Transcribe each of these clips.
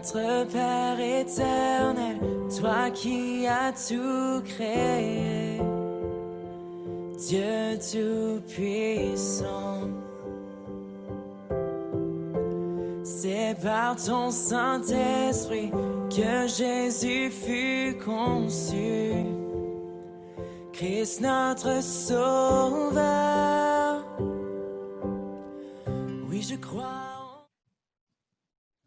Notre Père éternel, toi qui as tout créé, Dieu tout-puissant, c'est par ton Saint-Esprit que Jésus fut conçu, Christ notre Sauveur. Oui, je crois.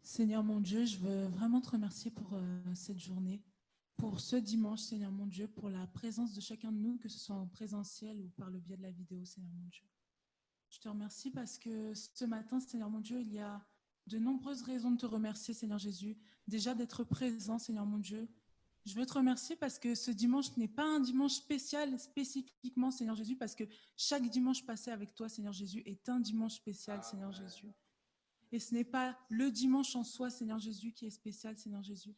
Seigneur mon Dieu, je veux vraiment te remercier pour cette journée, pour ce dimanche, Seigneur mon Dieu, pour la présence de chacun de nous, que ce soit en présentiel ou par le biais de la vidéo, Seigneur mon Dieu. Je te remercie parce que ce matin, Seigneur mon Dieu, il y a de nombreuses raisons de te remercier, Seigneur Jésus. Déjà d'être présent, Seigneur mon Dieu. Je veux te remercier parce que ce dimanche n'est pas un dimanche spécial, spécifiquement, Seigneur Jésus, parce que chaque dimanche passé avec toi, Seigneur Jésus, est un dimanche spécial, Seigneur Jésus. Et ce n'est pas le dimanche en soi, Seigneur Jésus, qui est spécial, Seigneur Jésus.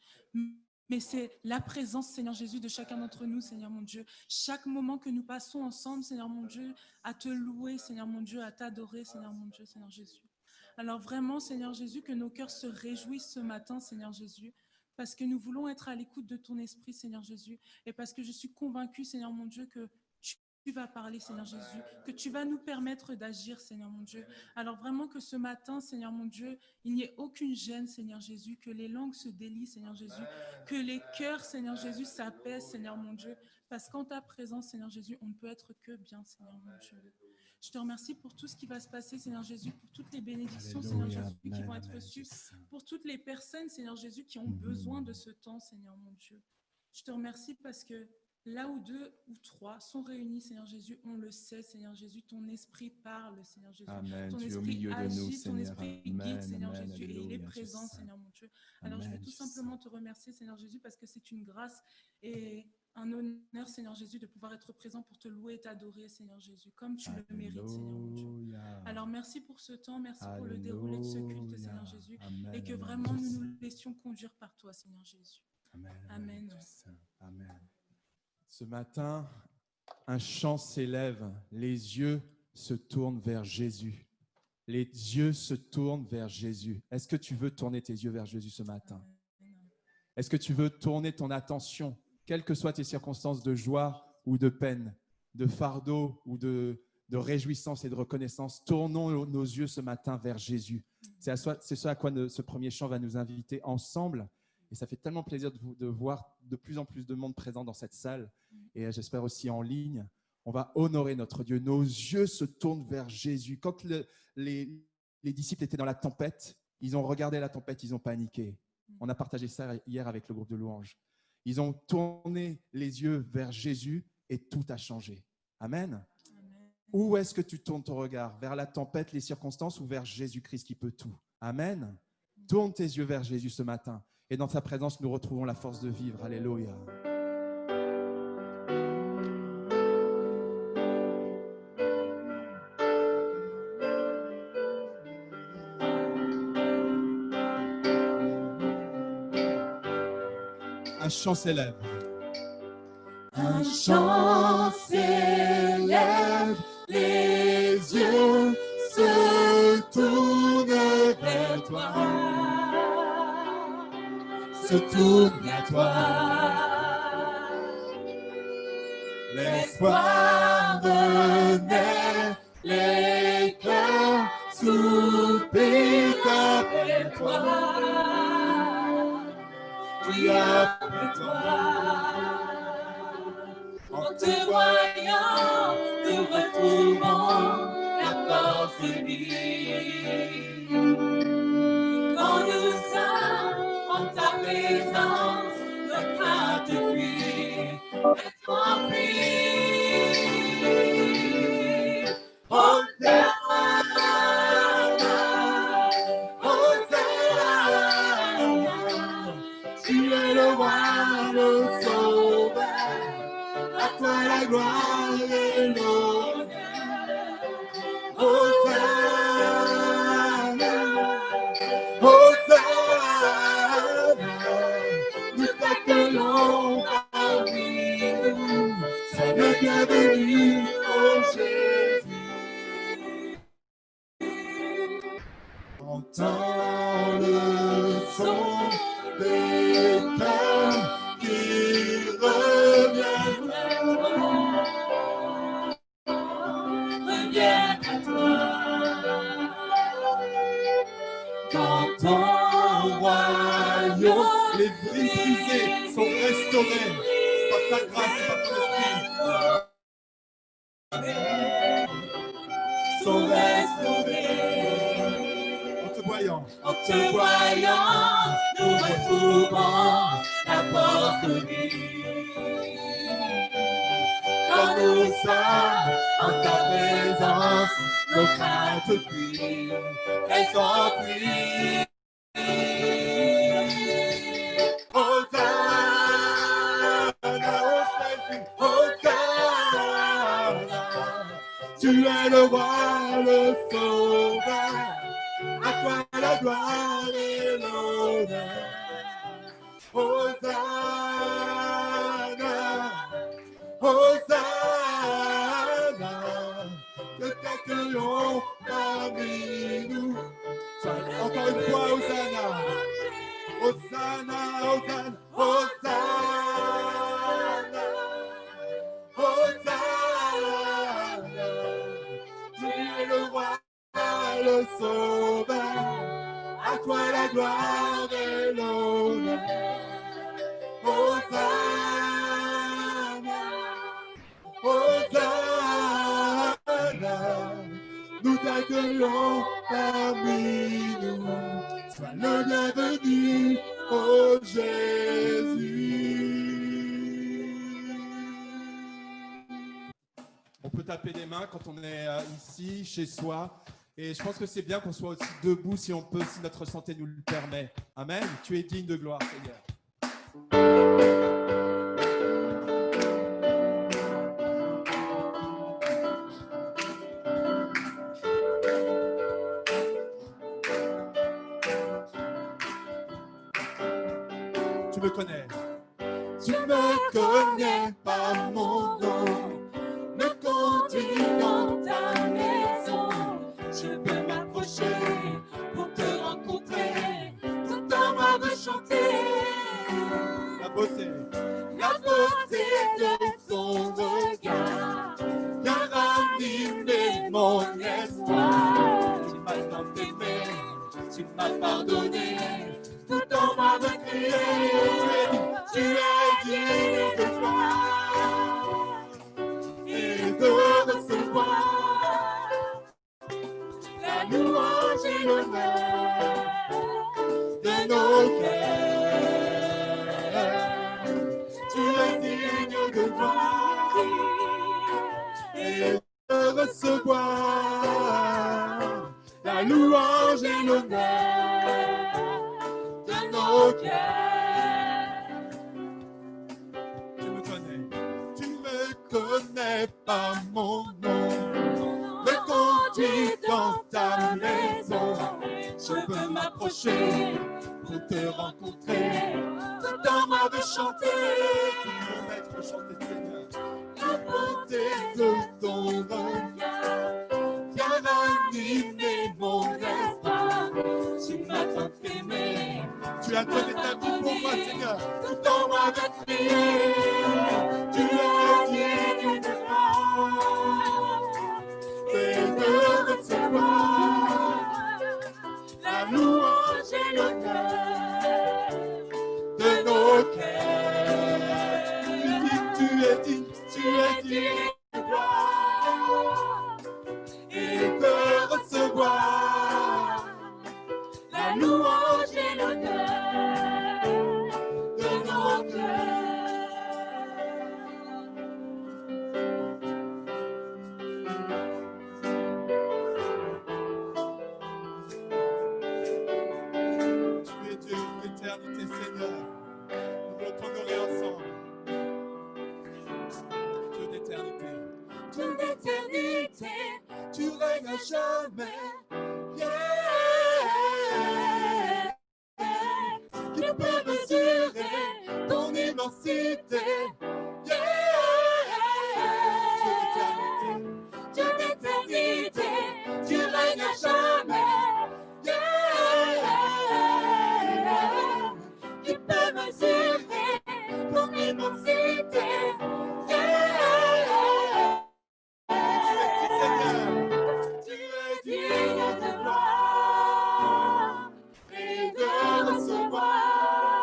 Mais c'est la présence, Seigneur Jésus, de chacun d'entre nous, Seigneur mon Dieu. Chaque moment que nous passons ensemble, Seigneur mon Dieu, à te louer, Seigneur mon Dieu, à t'adorer, Seigneur mon Dieu, Seigneur Jésus. Alors vraiment, Seigneur Jésus, que nos cœurs se réjouissent ce matin, Seigneur Jésus, parce que nous voulons être à l'écoute de ton esprit, Seigneur Jésus, et parce que je suis convaincue, Seigneur mon Dieu, que tu vas parler, Seigneur Jésus, que tu vas nous permettre d'agir, Seigneur mon Dieu. Alors vraiment que ce matin, Seigneur mon Dieu, il n'y ait aucune gêne, Seigneur Jésus, que les langues se délient, Seigneur Jésus, que les cœurs, Seigneur Jésus, s'apaisent, Seigneur mon Dieu, parce qu'en ta présence, Seigneur Jésus, on ne peut être que bien, Seigneur mon Dieu. Je te remercie pour tout ce qui va se passer, Seigneur Jésus, pour toutes les bénédictions, Seigneur Jésus, qui vont être reçues, pour toutes les personnes, Seigneur Jésus, qui ont besoin de ce temps, Seigneur mon Dieu. Je te remercie parce que là où 2 ou 3 sont réunis, Seigneur Jésus, on le sait, Seigneur Jésus, ton esprit parle, Seigneur Jésus. Amen. Ton Tu es au esprit milieu de agit, nous, ton Seigneur. esprit Amen, guide, Seigneur amen, Jésus, et il est alléluia, présent, Jésus. Seigneur mon Dieu. Alors je veux Amen, tout Jésus. simplement te remercier, Seigneur Jésus, parce que c'est une grâce et un honneur, Seigneur Jésus, de pouvoir être présent pour te louer et t'adorer, Seigneur Jésus, comme tu le mérites, Seigneur mon Dieu. Alléluia. Alors merci pour ce temps, merci pour le déroulé de ce culte, Seigneur Jésus, Amen, et que amen, vraiment nous Jésus. nous laissions conduire par toi, Seigneur Jésus. Amen, Amen. Jésus. Amen. Ce matin, un chant s'élève, les yeux se tournent vers Jésus. Les yeux se tournent vers Jésus. Est-ce que tu veux tourner tes yeux vers Jésus ce matin? Est-ce que tu veux tourner ton attention, quelles que soient tes circonstances de joie ou de peine, de fardeau ou de réjouissance et de reconnaissance? Tournons nos yeux ce matin vers Jésus. C'est ce à quoi ce premier chant va nous inviter ensemble. Et ça fait tellement plaisir de voir de plus en plus de monde présent dans cette salle. Et j'espère aussi en ligne. On va honorer notre Dieu. Nos yeux se tournent vers Jésus. Quand les disciples étaient dans la tempête, ils ont regardé la tempête, ils ont paniqué. On a partagé ça hier avec le groupe de louanges. Ils ont tourné les yeux vers Jésus et tout a changé. Amen. Amen. Où est-ce que tu tournes ton regard? Vers la tempête, les circonstances ou vers Jésus-Christ qui peut tout? Amen. Tourne tes yeux vers Jésus ce matin. Et dans sa présence, nous retrouvons la force de vivre. Alléluia. Un chant s'élève. Un chant s'élève, les yeux se tournent vers toi, se tournent vers toi. L'espoir renaît, les cœurs soupirent après toi. Oui, après toi. En te voyant, nous retrouvons la force de vie. Quand nous sommes en ta présence, nos craintes fuient. Laisse-moi prier. Hosanna, Hosanna, tu es le roi, le sauveur. À toi la gloire et l'honneur. Hosanna, Hosanna, nous t'appelons parmi nous. Sois le bienvenu, oh Jésus. Entends le son royaume, les vies brisées sont restaurées par ta grâce et par ton esprit. Sont restaurés. En te voyant, nous retrouvons la force de vie. Quand nous sommes en ta présence, nos craintes fuient, elles s'enfuient. Hosanna, Hosanna, tu es le roi, le sauveur, à toi la gloire et l'honneur. Hosanna, Hosanna, que t'accueillons parmi nous. Encore une fois, Hosanna, Hosanna, Hosanna, Hosanna, Hosanna, tu es le roi, le sauveur, à toi la gloire et l'honneur. Hosanna, Hosanna, nous t'accueillons parmi nous. Sois le bienvenu, oh Jésus. on peut taper les mains quand on est ici, chez soi. Et je pense que c'est bien qu'on soit aussi debout si on peut, si notre santé nous le permet. Amen. Tu es digne de gloire, Seigneur. Tu me connais. Tu me connais par mon nom, me conduis dans ta maison. Je veux m'approcher pour te rencontrer, tout en moi veut chanter. La beauté de ton regard, car animé mon espoir. Tu m'as tant aimé, tu m'as pardonné, tout en moi veut crier. Tu es digne de gloire et de recevoir la louange et l'honneur de nos cœurs. Tu es digne de gloire et de recevoir la louange et l'honneur de nos cœurs. Connais pas mon nom, me conduis dans ta maison. Je veux m'approcher pour te rencontrer, tout en moi veut chanter. Tout le maître veut chanter, Seigneur. La beauté de ton regard, car animé mon espoir. Tu m'as tant aimé, Tu as donné ta vie pour moi, Seigneur. tout en moi veut crier. Tu es digne de gloire et de recevoir la louange et l'honneur de nos cœurs. Tu es digne de gloire et de recevoir la louange et l'honneur de nos cœurs. l'éternité, Seigneur. Nous voulons t'honorer ensemble. Dieu d'éternité. Dieu d'éternité, tu règnes à jamais. Yeah. Qui peut mesurer ton immensité? Yeah. Dieu d'éternité, tu règnes à jamais. Yeah. Qui peut mesurer ton immensité? Tu es digne de gloire et de recevoir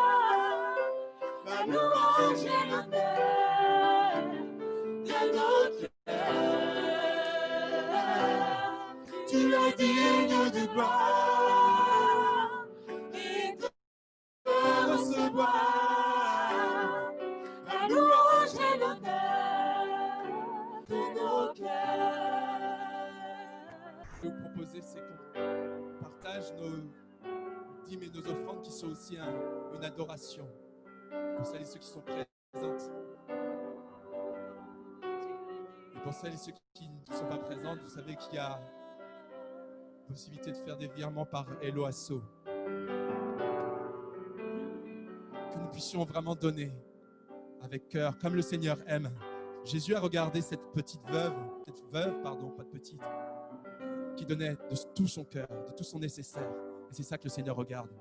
louange et l'honneur de nos cœurs. Tu es digne de gloire et de recevoir la louange et l'honneur de nos cœurs. Nous proposer, c'est qu'on partage nos dîmes et nos offrandes qui sont aussi une adoration pour celles et ceux qui sont présentes. Et pour celles et ceux qui ne sont pas présentes, vous savez qu'il y a possibilité de faire des virements par Hello Asso. Que nous puissions vraiment donner avec cœur, comme le Seigneur aime. Jésus a regardé cette veuve, pas de petite, qui donnait de tout son cœur, de tout son nécessaire. Et c'est ça que le Seigneur regarde.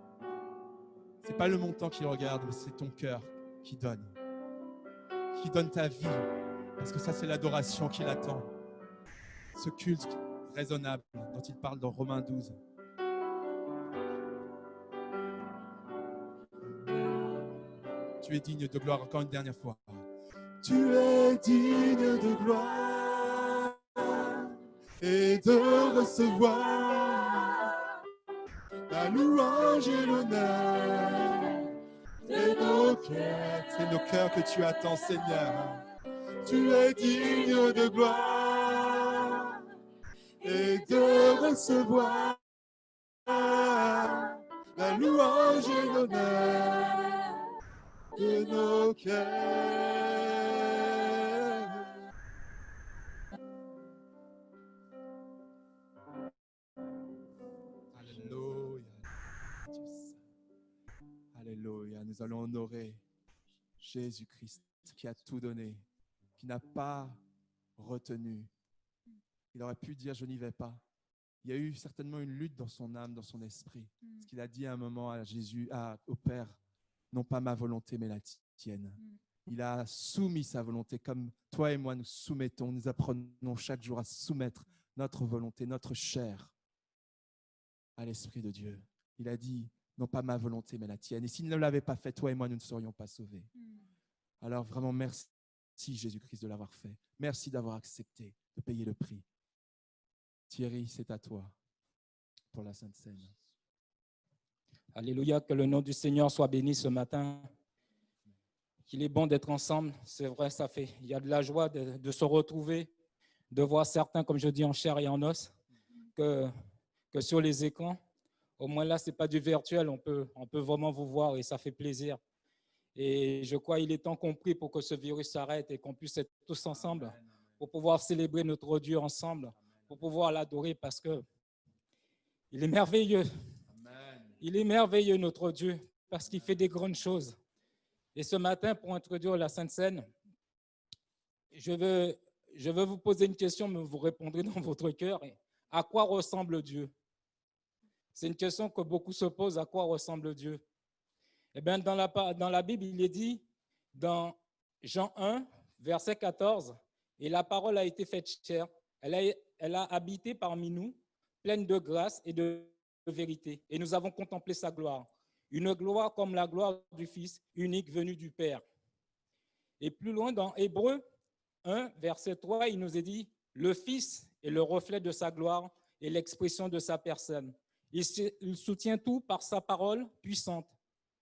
Ce n'est pas le montant qu'il regarde, mais c'est ton cœur qui donne ta vie. Parce que ça, c'est l'adoration qu'il attend. Ce culte raisonnable dont il parle dans Romains 12. Tu es digne de gloire, encore une dernière fois. Tu es digne de gloire et de recevoir la louange et l'honneur de nos cœurs. C'est nos cœurs que tu attends, Seigneur. Tu es digne de gloire et de recevoir la louange et l'honneur de nos cœurs. Alléluia. Alléluia. Nous allons honorer Jésus-Christ qui a tout donné, qui n'a pas retenu. Il aurait pu dire « je n'y vais pas ». Il y a eu certainement une lutte dans son âme, dans son esprit. Ce qu'il a dit à un moment à Jésus, au Père, non pas ma volonté, mais la tienne. Il a soumis sa volonté comme toi et moi nous soumettons. Nous apprenons chaque jour à soumettre notre volonté, notre chair à l'Esprit de Dieu. Il a dit, non pas ma volonté, mais la tienne. Et s'il ne l'avait pas fait, toi et moi, nous ne serions pas sauvés. Alors vraiment, merci Jésus-Christ de l'avoir fait. Merci d'avoir accepté de payer le prix. Thierry, c'est à toi pour la Sainte Seine. Alléluia, que le nom du Seigneur soit béni ce matin. Qu'il est bon d'être ensemble, c'est vrai, il y a de la joie de se retrouver, de voir certains, comme je dis, en chair et en os, que sur les écrans. Au moins là, ce n'est pas du virtuel, on peut vraiment vous voir et ça fait plaisir. Et je crois qu'il est temps qu'on prie pour que ce virus s'arrête et qu'on puisse être tous ensemble pour pouvoir célébrer notre Dieu ensemble, pour pouvoir l'adorer parce qu'il est merveilleux. Il est merveilleux, notre Dieu, parce qu'il fait des grandes choses. Et ce matin, pour introduire la Sainte Seine, je veux vous poser une question, mais vous répondrez dans votre cœur. À quoi ressemble Dieu? C'est une question que beaucoup se posent. À quoi ressemble Dieu? Eh bien, dans la Bible, il est dit, dans Jean 1, verset 14, « Et la parole a été faite chair, elle a habité parmi nous, pleine de grâce et de vérité. Et nous avons contemplé sa gloire, une gloire comme la gloire du Fils unique venu du Père. » Et plus loin, dans Hébreux 1, verset 3, il nous est dit, « Le Fils est le reflet de sa gloire et l'expression de sa personne. Il soutient tout par sa parole puissante.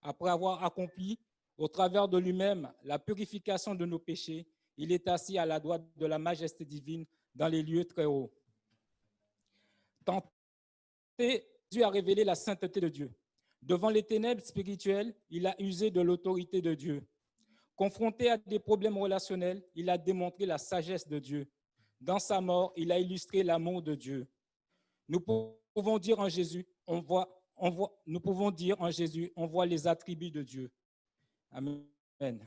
Après avoir accompli au travers de lui-même la purification de nos péchés, il est assis à la droite de la majesté divine dans les lieux très hauts. » Tenté, Dieu a révélé la sainteté de Dieu. Devant les ténèbres spirituelles, il a usé de l'autorité de Dieu. Confronté à des problèmes relationnels, il a démontré la sagesse de Dieu. Dans sa mort, il a illustré l'amour de Dieu. Nous pouvons dire en Jésus, on voit les attributs de Dieu. Amen.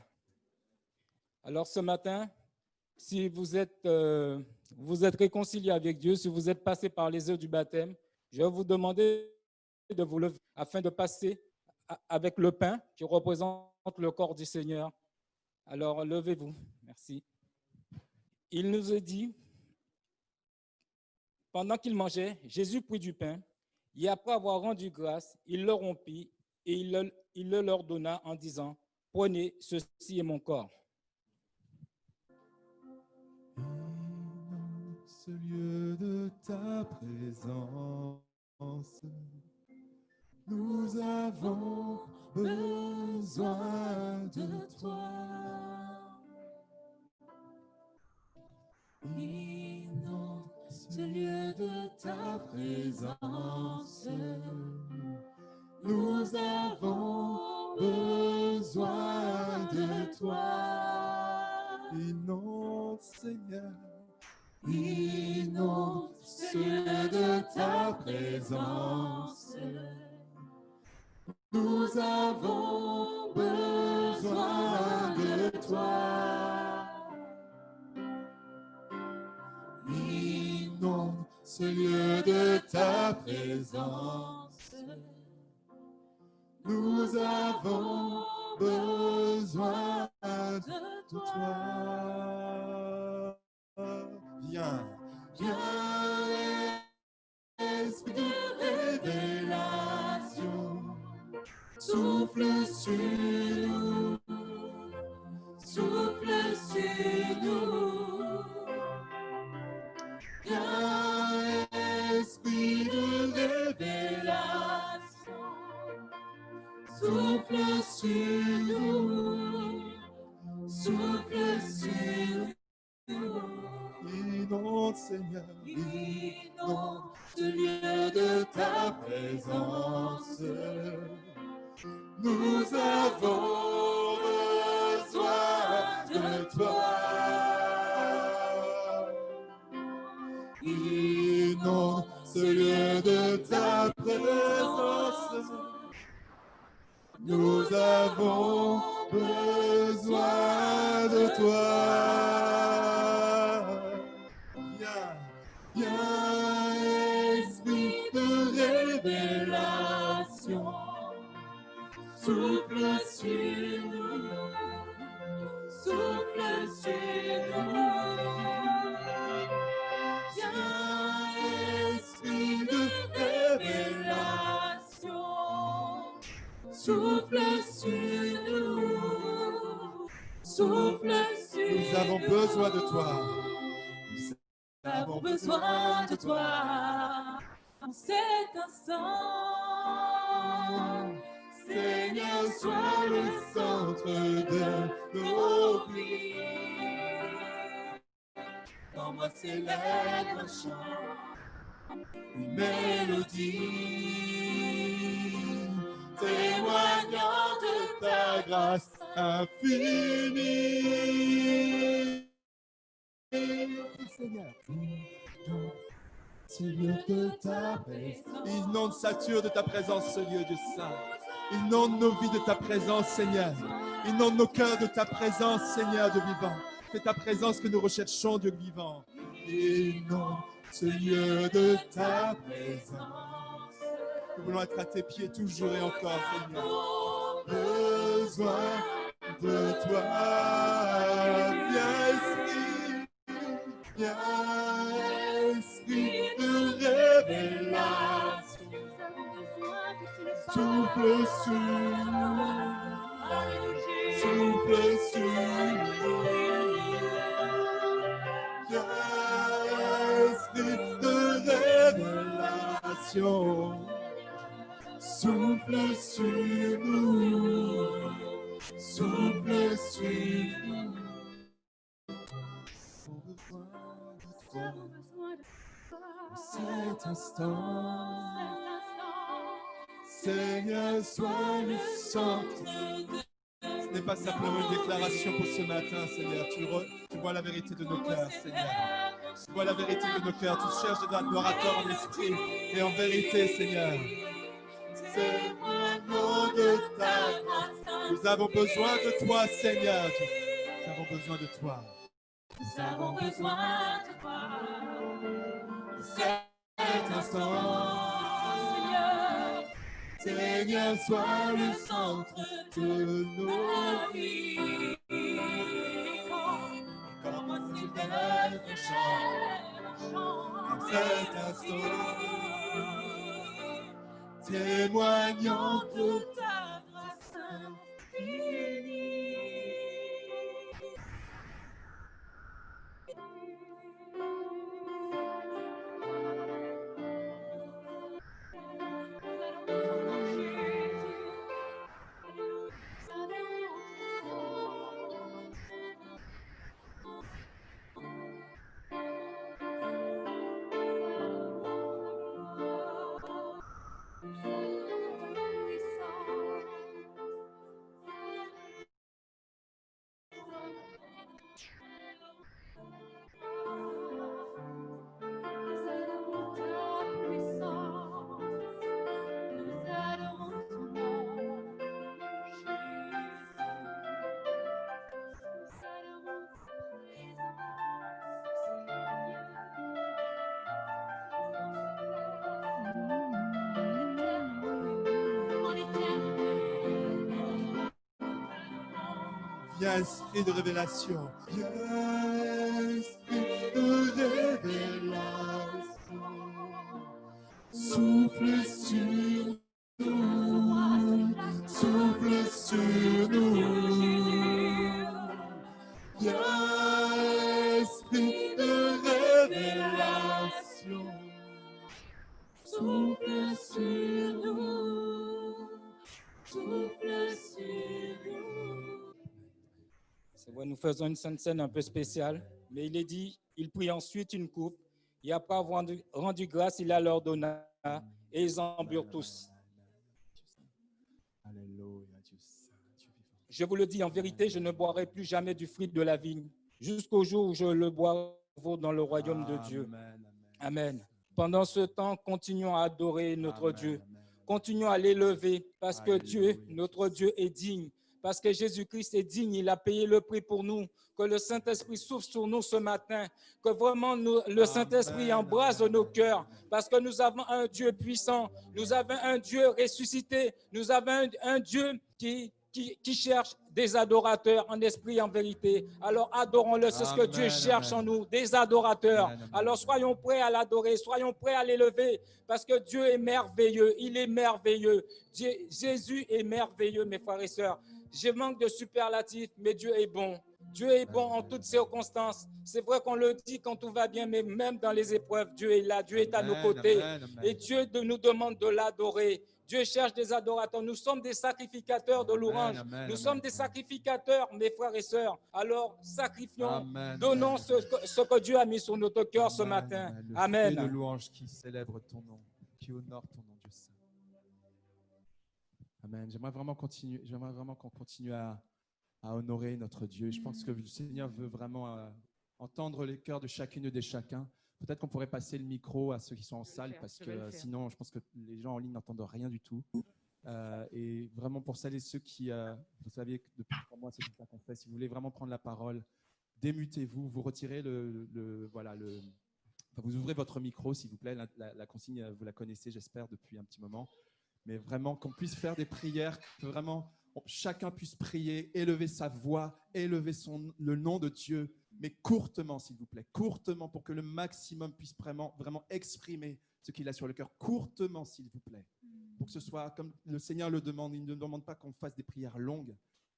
Alors ce matin, si vous êtes réconcilié avec Dieu, si vous êtes passé par les eaux du baptême, je vais vous demander de vous lever afin de passer avec le pain qui représente le corps du Seigneur. Alors levez-vous. Merci. Il nous est dit, pendant qu'il mangeait, Jésus prit du pain et après avoir rendu grâce, il le rompit et il le leur donna en disant, « Prenez, ceci est mon corps. Ce lieu de ta présence, nous avons besoin de toi. Inonde ce lieu de ta présence, nous avons besoin de toi. Inonde, Seigneur. Inonde ce lieu de ta présence. Nous avons besoin de toi. Inonde ce lieu de ta présence. Nous avons besoin de toi. Viens, viens, esprit de révélation, souffle sur nous, souffle sur nous. Viens, esprit de révélation, souffle sur nous, souffle sur nous. Inonde, Seigneur, inonde ce lieu de ta présence. Nous avons besoin de toi. Inonde ce lieu de ta présence. Nous avons besoin de toi. Viens, esprit de révélation, souffle sur nous, souffle sur nous. Viens, esprit de révélation, souffle sur nous, souffle sur nous. Nous avons besoin de toi. Nous avons besoin de toi en cet instant. Seigneur, sois le centre de nos vies. Dans moi s'élève un chant, une mélodie, témoignant de ta grâce infinie. Seigneur, ce lieu de ta présence. Inonde, sature de ta présence ce lieu, Dieu saint. Inonde nos vies de ta présence, Seigneur. Inonde nos cœurs de ta présence, Seigneur, Dieu vivant. C'est ta présence que nous recherchons, Dieu vivant. Inonde ce lieu de ta présence. Nous voulons être à tes pieds toujours et encore, Seigneur. Besoin de toi. Viens, Esprit. Viens, Esprit de révélation, souffle sur nous, souffle sur nous. Viens, Esprit de révélation, souffle sur nous, souffle sur nous. Cet instant, Seigneur, sois le centre. Ce n'est pas simplement une déclaration pour ce matin, Seigneur. Tu vois la vérité de nos cœurs, Seigneur. Tu vois la vérité de nos cœurs. Tu cherches des adorateurs en esprit et en vérité, Seigneur. Témoignons de ta grâce. Nous avons besoin de toi, Seigneur. Nous avons besoin de toi. Nous avons besoin de toi. Cet instant, Seigneur, sois le centre de nos vies. Comme un silence de chant, en cet instant, témoignant de ta grâce infinie. Viens, esprit de révélation. Viens, esprit de révélation. Souffle sur nous, souffle sur nous. Viens, esprit de révélation. Souffle sur nous, souffle sur nous. C'est vrai, nous faisons une sainte scène un peu spéciale, mais il est dit, il prit ensuite une coupe, et après avoir rendu grâce, il la leur donna, et ils en burent tous. Alléluia, Dieu saint, Dieu vivant. Je vous le dis en vérité, je ne boirai plus jamais du fruit de la vigne, jusqu'au jour où je le boirai dans le royaume de Dieu. Amen, Amen. Pendant ce temps, continuons à adorer notre amen, Dieu. amen. Continuons à l'élever parce que Alléluia. Dieu, notre Dieu, est digne. Parce que Jésus-Christ est digne, il a payé le prix pour nous. Que le Saint-Esprit souffle sur nous ce matin. Que vraiment le Saint-Esprit embrase nos cœurs. Parce que nous avons un Dieu puissant. Nous avons un Dieu ressuscité. Nous avons un Dieu qui cherche des adorateurs en esprit et en vérité. Alors adorons-le, c'est ce que Amen, Dieu cherche amen. en nous, des adorateurs. Amen, amen, Alors amen. soyons prêts à l'adorer, soyons prêts à l'élever, parce que Dieu est merveilleux, il est merveilleux. Jésus est merveilleux, mes frères et sœurs. Je manque de superlatifs, mais Dieu est bon. Dieu est bon en toutes circonstances. C'est vrai qu'on le dit quand tout va bien, mais même dans les épreuves, Dieu est là, Dieu est à nos Amen, côtés. amen, amen. Et Dieu nous demande de l'adorer. Dieu cherche des adorateurs. Nous sommes des sacrificateurs de louanges. Amen, Nous amen, sommes des amen. sacrificateurs, mes frères et sœurs. Alors, sacrifions, Amen, donnons amen, ce que Dieu a mis sur notre cœur ce Amen, matin. amen. Le Amen. fruit de louange qui célèbre ton nom, qui honore ton nom, Dieu saint. Amen. J'aimerais vraiment qu'on continue à honorer notre Dieu. Je pense que le Seigneur veut vraiment entendre les cœurs de chacune et de chacun. Peut-être qu'on pourrait passer le micro à ceux qui sont en salle, parce que sinon, je pense que les gens en ligne n'entendent rien du tout. Et vraiment, pour celles et ceux qui, vous savez, que depuis 3 mois, c'est comme ça qu'on fait. Si vous voulez vraiment prendre la parole, démutez-vous, vous retirez enfin, vous ouvrez votre micro, s'il vous plaît. La consigne, vous la connaissez, j'espère, depuis un petit moment. Mais vraiment, qu'on puisse faire des prières, que vraiment chacun puisse prier, élever sa voix, élever le nom de Dieu, mais courtement, s'il vous plaît, courtement, pour que le maximum puisse vraiment exprimer ce qu'il a sur le cœur, courtement, s'il vous plaît, pour que ce soit comme le Seigneur le demande. Il ne demande pas qu'on fasse des prières longues,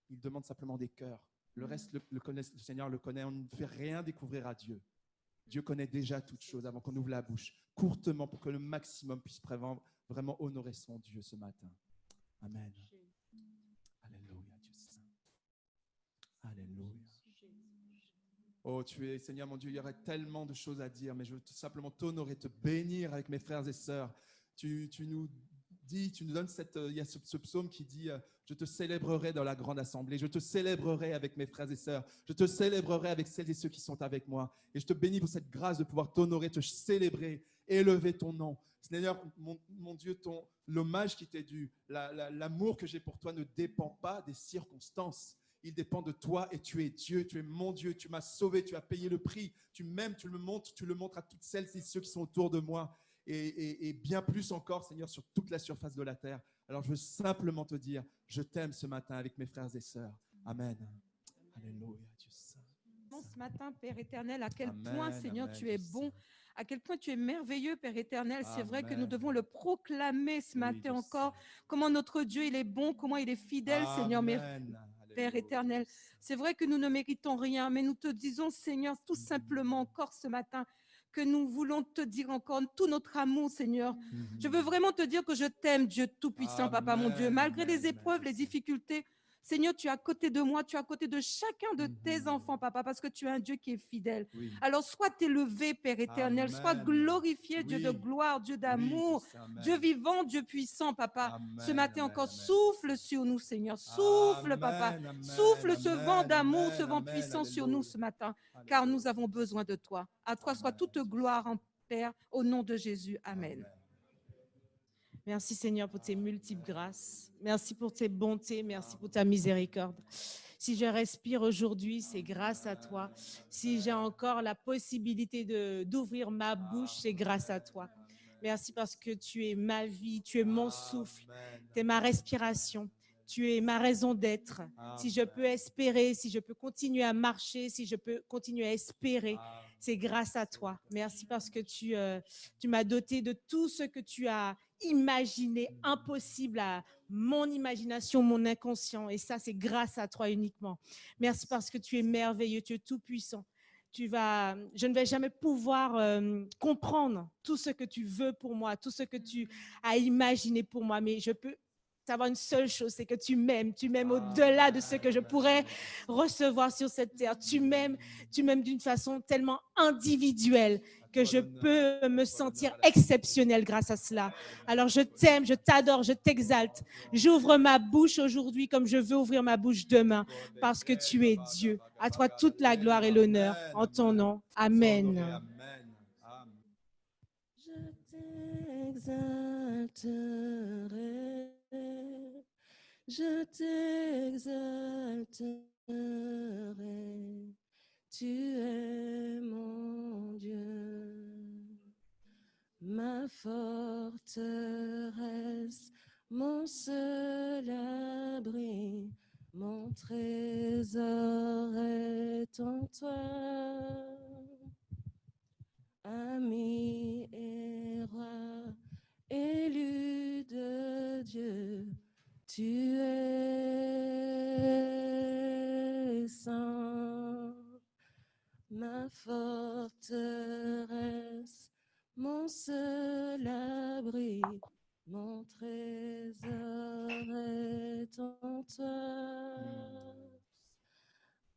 il demande simplement des cœurs. Le reste, le Seigneur le connaît, on ne fait rien découvrir à Dieu. Dieu connaît déjà toutes choses avant qu'on ouvre la bouche, courtement, pour que le maximum puisse vraiment honorer son Dieu ce matin. Amen. Alléluia, Dieu saint. Alléluia. Oh, tu es, Seigneur mon Dieu, il y aurait tellement de choses à dire, mais je veux simplement t'honorer, te bénir avec mes frères et sœurs. Tu nous dis, tu nous donnes il y a ce psaume qui dit je te célébrerai dans la grande assemblée, je te célébrerai avec mes frères et sœurs, je te célébrerai avec celles et ceux qui sont avec moi. Et je te bénis pour cette grâce de pouvoir t'honorer, te célébrer, élever ton nom. Seigneur, mon Dieu, l'hommage qui t'est dû, l'amour que j'ai pour toi ne dépend pas des circonstances. Il dépend de toi et tu es Dieu, tu es mon Dieu, tu m'as sauvé, tu as payé le prix, tu m'aimes, tu le montres à toutes celles et ceux qui sont autour de moi et bien plus encore, Seigneur, sur toute la surface de la terre. Alors je veux simplement te dire, je t'aime ce matin avec mes frères et sœurs. Amen. Alléluia, Dieu saint. Ce matin, Père éternel, à quel Amen, point, Seigneur, amen, tu es Dieu bon, saint. à quel point tu es merveilleux, Père éternel. C'est vrai que nous Amen. devons le proclamer ce Oui, matin Dieu encore, saint. comment notre Dieu, il est bon, comment il est fidèle, Seigneur, Amen. Père Alléluia, éternel. Dieu saint. C'est vrai que nous ne méritons rien, mais nous te disons, Seigneur, tout simplement encore ce matin, que nous voulons te dire encore tout notre amour, Seigneur. Je veux vraiment te dire que je t'aime, Dieu Tout-Puissant, Papa, mon Dieu. Amen, Malgré amen, les épreuves, amen, les Dieu saint. difficultés, Seigneur, tu es à côté de moi, tu es à côté de chacun de tes enfants, Papa, parce que tu es un Dieu qui est fidèle. Oui. Alors, sois élevé, Père éternel, sois Amen. glorifié, Dieu de Oui. gloire, Dieu Oui, d'amour, Dieu saint, amen. Dieu vivant, Dieu puissant, Papa. Ce Amen, matin amen, encore, amen. souffle sur nous, Seigneur, souffle, Papa. Amen, amen, Souffle ce amen, vent d'amour, ce amen, vent amen, puissant sur nous ce matin, alléluia. car nous avons besoin de toi. À toi soit Amen, toute Dieu gloire, en Père, au nom de Jésus. Amen. Amen. Merci Seigneur pour tes multiples grâces. Merci pour tes bontés. Merci pour ta miséricorde. Si je respire aujourd'hui, c'est grâce à toi. Si j'ai encore la possibilité d'ouvrir ma bouche, c'est grâce à toi. Merci parce que tu es ma vie, tu es mon souffle, tu es ma respiration. Tu es ma raison d'être. Si je peux espérer, si je peux continuer à marcher, si je peux continuer à espérer, c'est grâce à toi. Merci parce que tu m'as doté de tout ce que tu as imaginé, impossible à mon imagination, mon inconscient. Et ça, c'est grâce à toi uniquement. Merci parce que tu es merveilleux, tu es tout puissant. Je ne vais jamais pouvoir comprendre tout ce que tu veux pour moi, tout ce que tu as imaginé pour moi, mais je peux savoir une seule chose, c'est que tu m'aimes au-delà de ce que je pourrais recevoir sur cette terre. Tu m'aimes d'une façon tellement individuelle que je peux me sentir exceptionnelle grâce à cela. Alors je t'aime, je t'adore, je t'exalte. J'ouvre ma bouche aujourd'hui comme je veux ouvrir ma bouche demain parce que tu es Dieu. À toi toute la gloire et l'honneur en ton nom. Amen. Je t'exalterai, je t'exalterai. Tu es mon Dieu, ma forteresse, mon seul abri, mon trésor est en toi. Ami et roi, élu de Dieu, tu es saint. Ma forteresse, mon seul abri, mon trésor est en toi.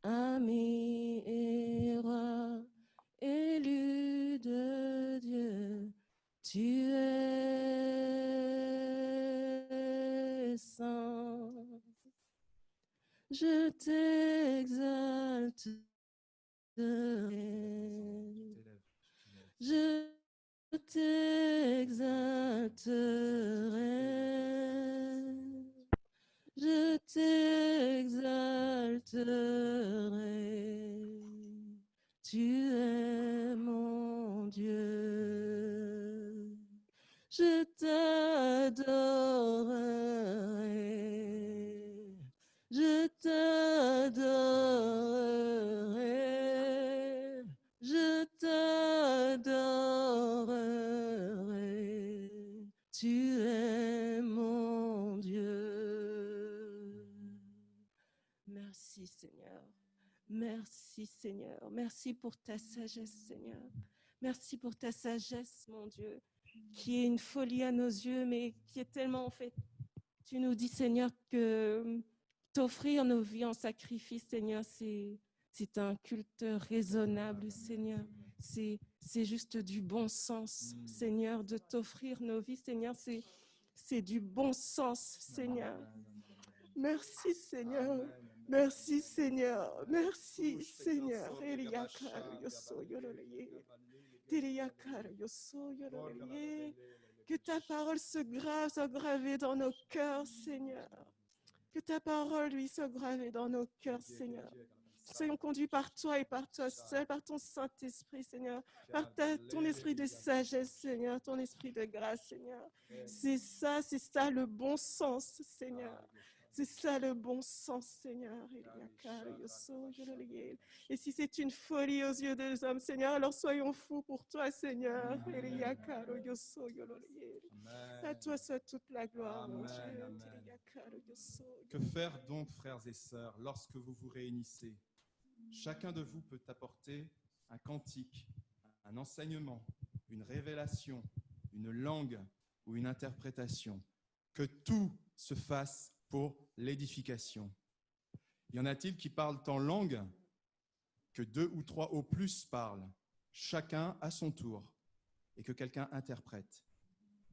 Ami et roi, élu de Dieu, tu es saint. Je t'exalterai, je t'exalterai, je t'exalterai. Tu es mon Dieu, je t'adorerai, je t'adorerai, je t'adorerai. Tu es mon Dieu. Merci Seigneur. Merci Seigneur. Merci pour ta sagesse Seigneur. Merci pour ta sagesse mon Dieu, qui est une folie à nos yeux, mais qui est tellement en fait. Tu nous dis Seigneur que t'offrir nos vies en sacrifice Seigneur, c'est un culte raisonnable Seigneur. C'est juste du bon sens Seigneur, de t'offrir nos vies Seigneur, c'est du bon sens Seigneur. Merci Seigneur. Merci Seigneur, merci Seigneur. Que ta parole soit gravée dans nos cœurs, Seigneur. Que ta parole, lui, soit gravée dans nos cœurs, Seigneur. Soyons conduits par toi et par toi seul, par ton Saint-Esprit, Seigneur, par ton esprit de sagesse, Seigneur, ton esprit de grâce, Seigneur. C'est ça le bon sens, Seigneur. C'est ça le bon sens, Seigneur. Et si c'est une folie aux yeux des hommes, Seigneur, alors soyons fous pour toi, Seigneur. À toi soit toute la gloire, mon Dieu. Que faire donc, frères et sœurs, lorsque vous vous réunissez? Chacun de vous peut apporter un cantique, un enseignement, une révélation, une langue ou une interprétation. Que tout se fasse pour l'édification. Y en a-t-il qui parlent en langue? Que 2 ou 3 au plus parlent, chacun à son tour, et que quelqu'un interprète.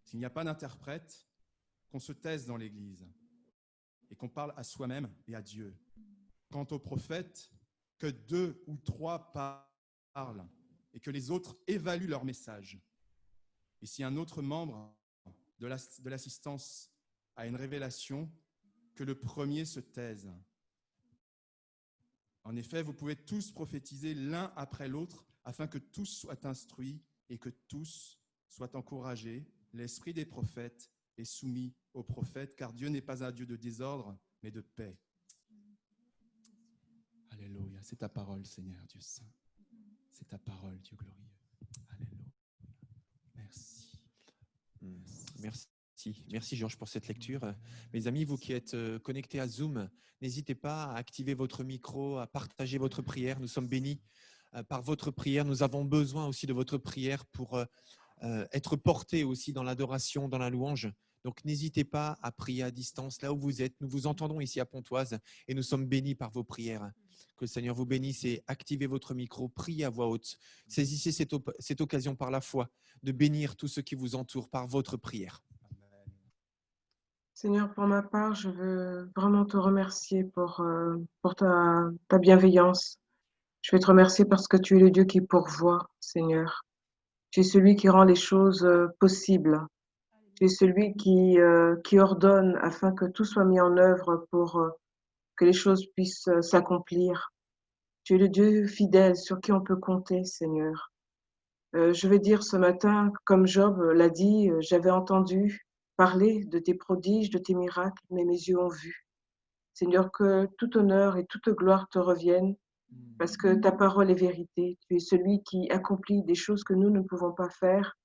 S'il n'y a pas d'interprète, qu'on se taise dans l'Église et qu'on parle à soi-même et à Dieu. Quant aux prophètes, que 2 ou 3 parlent et que les autres évaluent leur message. Et si un autre membre de l'assistance a une révélation, que le premier se taise. En effet, vous pouvez tous prophétiser l'un après l'autre afin que tous soient instruits et que tous soient encouragés. L'esprit des prophètes est soumis aux prophètes, car Dieu n'est pas un Dieu de désordre, mais de paix. Alléluia. C'est ta parole, Seigneur Dieu Saint. C'est ta parole, Dieu glorieux. Alléluia. Merci. Merci. Merci Georges pour cette lecture. Mes amis, vous qui êtes connectés à Zoom, n'hésitez pas à activer votre micro, à partager votre prière. Nous sommes bénis par votre prière. Nous avons besoin aussi de votre prière pour être portés aussi dans l'adoration, dans la louange. Donc n'hésitez pas à prier à distance là où vous êtes. Nous vous entendons ici à Pontoise et nous sommes bénis par vos prières. Que le Seigneur vous bénisse et activez votre micro, priez à voix haute. Saisissez cette occasion par la foi de bénir tous ceux qui vous entourent par votre prière. Seigneur, pour ma part, je veux vraiment te remercier pour ta bienveillance. Je veux te remercier parce que tu es le Dieu qui pourvoit, Seigneur. Tu es celui qui rend les choses possibles. Tu es celui qui ordonne afin que tout soit mis en œuvre pour que les choses puissent s'accomplir. Tu es le Dieu fidèle sur qui on peut compter, Seigneur. Je vais dire ce matin, comme Job l'a dit, j'avais entendu parler de tes prodiges, de tes miracles, mais mes yeux ont vu. Seigneur, que tout honneur et toute gloire te reviennent, parce que ta parole est vérité. Tu es celui qui accomplit des choses que nous ne pouvons pas faire,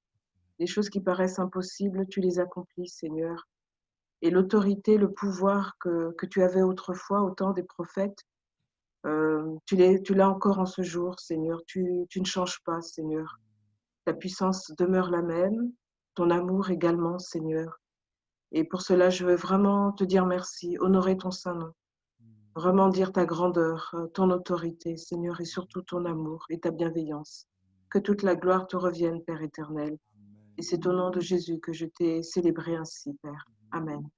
des choses qui paraissent impossibles, tu les accomplis, Seigneur. Et l'autorité, le pouvoir que tu avais autrefois au temps des prophètes, tu l'as encore en ce jour, Seigneur. Tu ne changes pas, Seigneur. Ta puissance demeure la même, ton amour également, Seigneur. Et pour cela, je veux vraiment te dire merci, honorer ton saint nom, vraiment dire ta grandeur, ton autorité, Seigneur, et surtout ton amour et ta bienveillance. Que toute la gloire te revienne, Père éternel. Et c'est au nom de Jésus que je t'ai célébré ainsi, Père. Amen.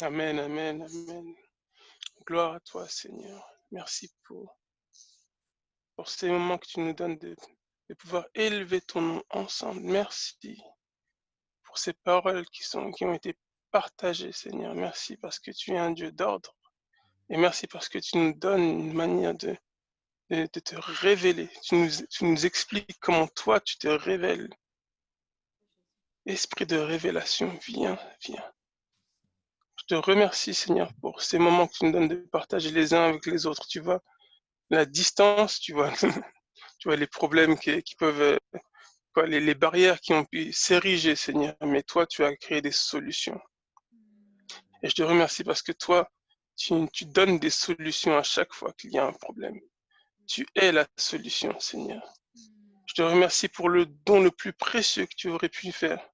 Amen, amen, amen. Gloire à toi, Seigneur. Merci pour ces moments que tu nous donnes de pouvoir élever ton nom ensemble. Merci pour ces paroles qui ont été partagées, Seigneur. Merci parce que tu es un Dieu d'ordre. Et merci parce que tu nous donnes une manière de te révéler. Tu nous expliques comment toi, tu te révèles. Esprit de révélation, viens. Je te remercie, Seigneur, pour ces moments que tu nous donnes de partager les uns avec les autres. Tu vois la distance, tu vois, tu vois les problèmes qui peuvent, les barrières qui ont pu s'ériger, Seigneur. Mais toi, tu as créé des solutions. Et je te remercie parce que toi, tu donnes des solutions à chaque fois qu'il y a un problème. Tu es la solution, Seigneur. Je te remercie pour le don le plus précieux que tu aurais pu faire.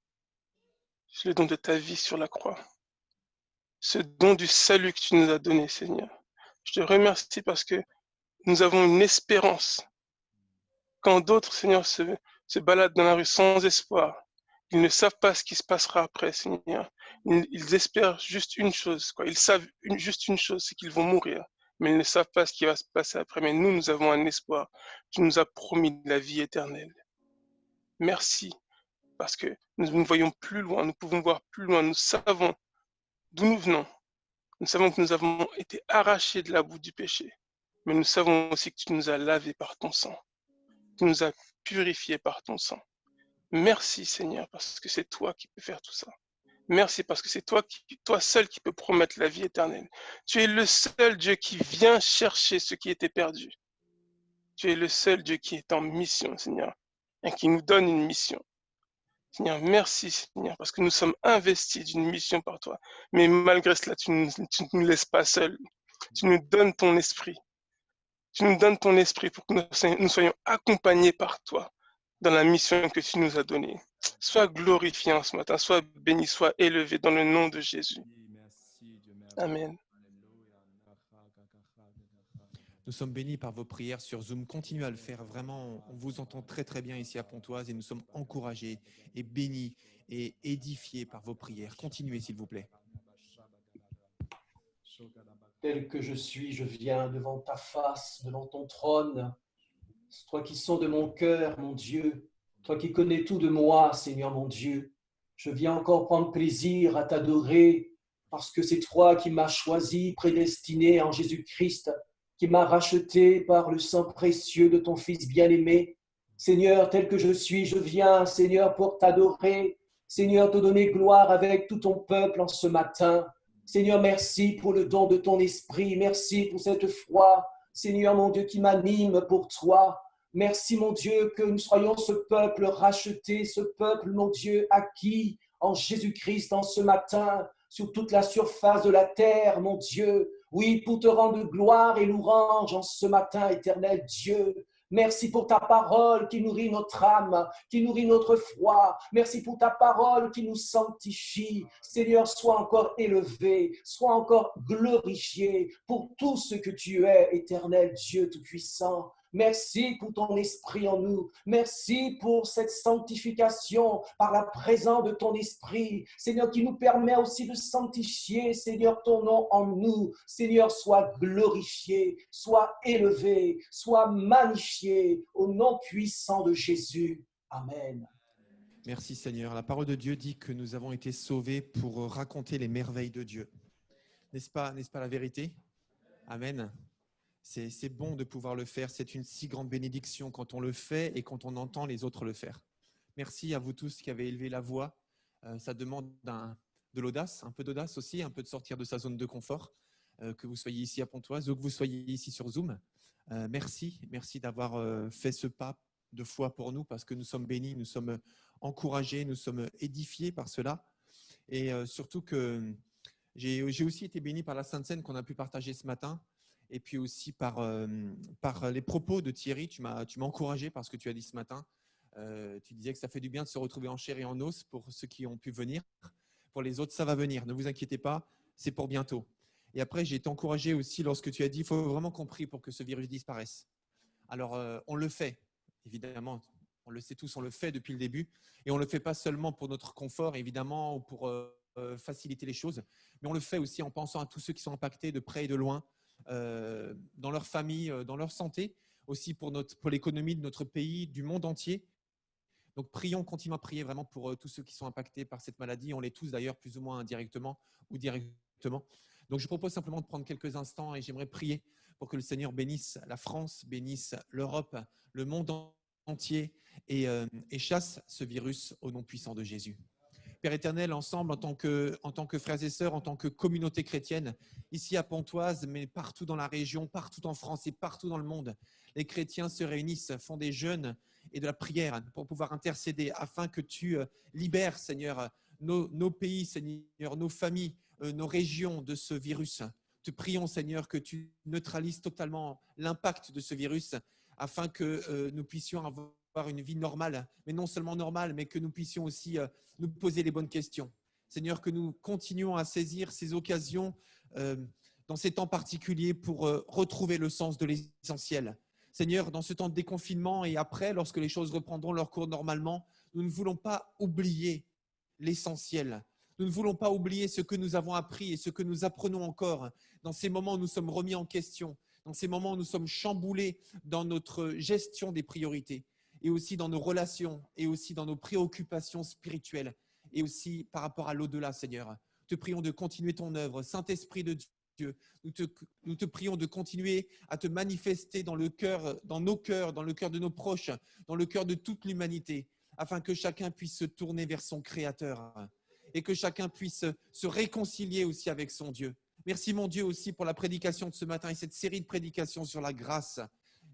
C'est le don de ta vie sur la croix. Ce don du salut que tu nous as donné, Seigneur. Je te remercie parce que nous avons une espérance. Quand d'autres, Seigneur, se baladent dans la rue sans espoir, ils ne savent pas ce qui se passera après, Seigneur. Ils espèrent juste une chose, quoi. Ils savent juste une chose, c'est qu'ils vont mourir. Mais ils ne savent pas ce qui va se passer après. Mais nous avons un espoir. Tu nous as promis la vie éternelle. Merci, parce que nous voyons plus loin, nous pouvons voir plus loin, nous savons d'où nous venons. Nous savons que nous avons été arrachés de la boue du péché. Mais nous savons aussi que tu nous as lavés par ton sang. Tu nous as purifiés par ton sang. Merci Seigneur, parce que c'est toi qui peux faire tout ça. Merci parce que c'est toi seul qui peux promettre la vie éternelle. Tu es le seul Dieu qui vient chercher ce qui était perdu. Tu es le seul Dieu qui est en mission, Seigneur, et qui nous donne une mission. Seigneur, merci Seigneur, parce que nous sommes investis d'une mission par toi. Mais malgré cela, tu ne nous laisses pas seuls. Tu nous donnes ton esprit. Tu nous donnes ton esprit pour que nous soyons accompagnés par toi dans la mission que tu nous as donnée. Sois glorifié ce matin, sois béni, sois élevé dans le nom de Jésus. Amen. Nous sommes bénis par vos prières sur Zoom. Continuez à le faire. Vraiment, on vous entend très très bien ici à Pontoise et nous sommes encouragés et bénis et édifiés par vos prières. Continuez s'il vous plaît. Tel que je suis, je viens devant ta face, devant ton trône. Toi qui sens de mon cœur, mon Dieu, toi qui connais tout de moi, Seigneur mon Dieu, je viens encore prendre plaisir à t'adorer parce que c'est toi qui m'as choisi, prédestiné en Jésus-Christ, qui m'as racheté par le sang précieux de ton Fils bien-aimé. Seigneur, tel que je suis, je viens, Seigneur, pour t'adorer. Seigneur, te donner gloire avec tout ton peuple en ce matin. Seigneur, merci pour le don de ton esprit. Merci pour cette foi, Seigneur, mon Dieu, qui m'anime pour toi. Merci, mon Dieu, que nous soyons ce peuple racheté, ce peuple, mon Dieu, acquis en Jésus-Christ en ce matin, sur toute la surface de la terre, mon Dieu. Oui, pour te rendre gloire et louange en ce matin, éternel Dieu. Merci pour ta parole qui nourrit notre âme, qui nourrit notre foi. Merci pour ta parole qui nous sanctifie. Seigneur, sois encore élevé, sois encore glorifié pour tout ce que tu es, éternel Dieu Tout-Puissant. Merci pour ton esprit en nous. Merci pour cette sanctification par la présence de ton esprit. Seigneur, qui nous permet aussi de sanctifier, Seigneur, ton nom en nous. Seigneur, sois glorifié, sois élevé, sois magnifié au nom puissant de Jésus. Amen. Merci Seigneur. La parole de Dieu dit que nous avons été sauvés pour raconter les merveilles de Dieu. N'est-ce pas la vérité? Amen. C'est bon de pouvoir le faire. C'est une si grande bénédiction quand on le fait et quand on entend les autres le faire. Merci à vous tous qui avez élevé la voix. Ça demande de l'audace, un peu d'audace aussi, un peu de sortir de sa zone de confort. Que vous soyez ici à Pontoise ou que vous soyez ici sur Zoom. Merci d'avoir fait ce pas de foi pour nous parce que nous sommes bénis, nous sommes encouragés, nous sommes édifiés par cela. Et surtout que j'ai aussi été béni par la Sainte Seine qu'on a pu partager ce matin. Et puis aussi par les propos de Thierry, tu m'as encouragé par ce que tu as dit ce matin. Tu disais que ça fait du bien de se retrouver en chair et en os pour ceux qui ont pu venir. Pour les autres, ça va venir. Ne vous inquiétez pas, c'est pour bientôt. Et après, j'ai été encouragé aussi lorsque tu as dit qu'il faut vraiment qu'on prie pour que ce virus disparaisse. Alors, on le fait, évidemment. On le sait tous, on le fait depuis le début. Et on ne le fait pas seulement pour notre confort, évidemment, ou pour faciliter les choses. Mais on le fait aussi en pensant à tous ceux qui sont impactés de près et de loin. Dans leur famille, dans leur santé, aussi pour l'économie de notre pays, du monde entier. Donc, continuons à prier vraiment pour tous ceux qui sont impactés par cette maladie. On l'est tous d'ailleurs, plus ou moins indirectement ou directement. Donc, je propose simplement de prendre quelques instants et j'aimerais prier pour que le Seigneur bénisse la France, bénisse l'Europe, le monde entier et chasse ce virus au nom puissant de Jésus. Père éternel, ensemble, en tant que frères et sœurs, en tant que communauté chrétienne, ici à Pontoise, mais partout dans la région, partout en France et partout dans le monde, les chrétiens se réunissent, font des jeûnes et de la prière pour pouvoir intercéder afin que tu libères, Seigneur, nos pays, Seigneur, nos familles, nos régions de ce virus. Te prions, Seigneur, que tu neutralises totalement l'impact de ce virus afin que nous puissions avoir une vie normale, mais non seulement normale, mais que nous puissions aussi nous poser les bonnes questions. Seigneur, que nous continuons à saisir ces occasions dans ces temps particuliers pour retrouver le sens de l'essentiel. Seigneur, dans ce temps de déconfinement et après, lorsque les choses reprendront leur cours normalement, nous ne voulons pas oublier l'essentiel. Nous ne voulons pas oublier ce que nous avons appris et ce que nous apprenons encore dans ces moments où nous sommes remis en question, dans ces moments où nous sommes chamboulés dans notre gestion des priorités et aussi dans nos relations et aussi dans nos préoccupations spirituelles et aussi par rapport à l'au-delà, Seigneur. Te prions de continuer ton œuvre. Saint-Esprit de Dieu, nous te prions de continuer à te manifester dans nos cœurs, dans le cœur de nos proches, dans le cœur de toute l'humanité, afin que chacun puisse se tourner vers son Créateur et que chacun puisse se réconcilier aussi avec son Dieu. Merci mon Dieu aussi pour la prédication de ce matin et cette série de prédications sur la grâce.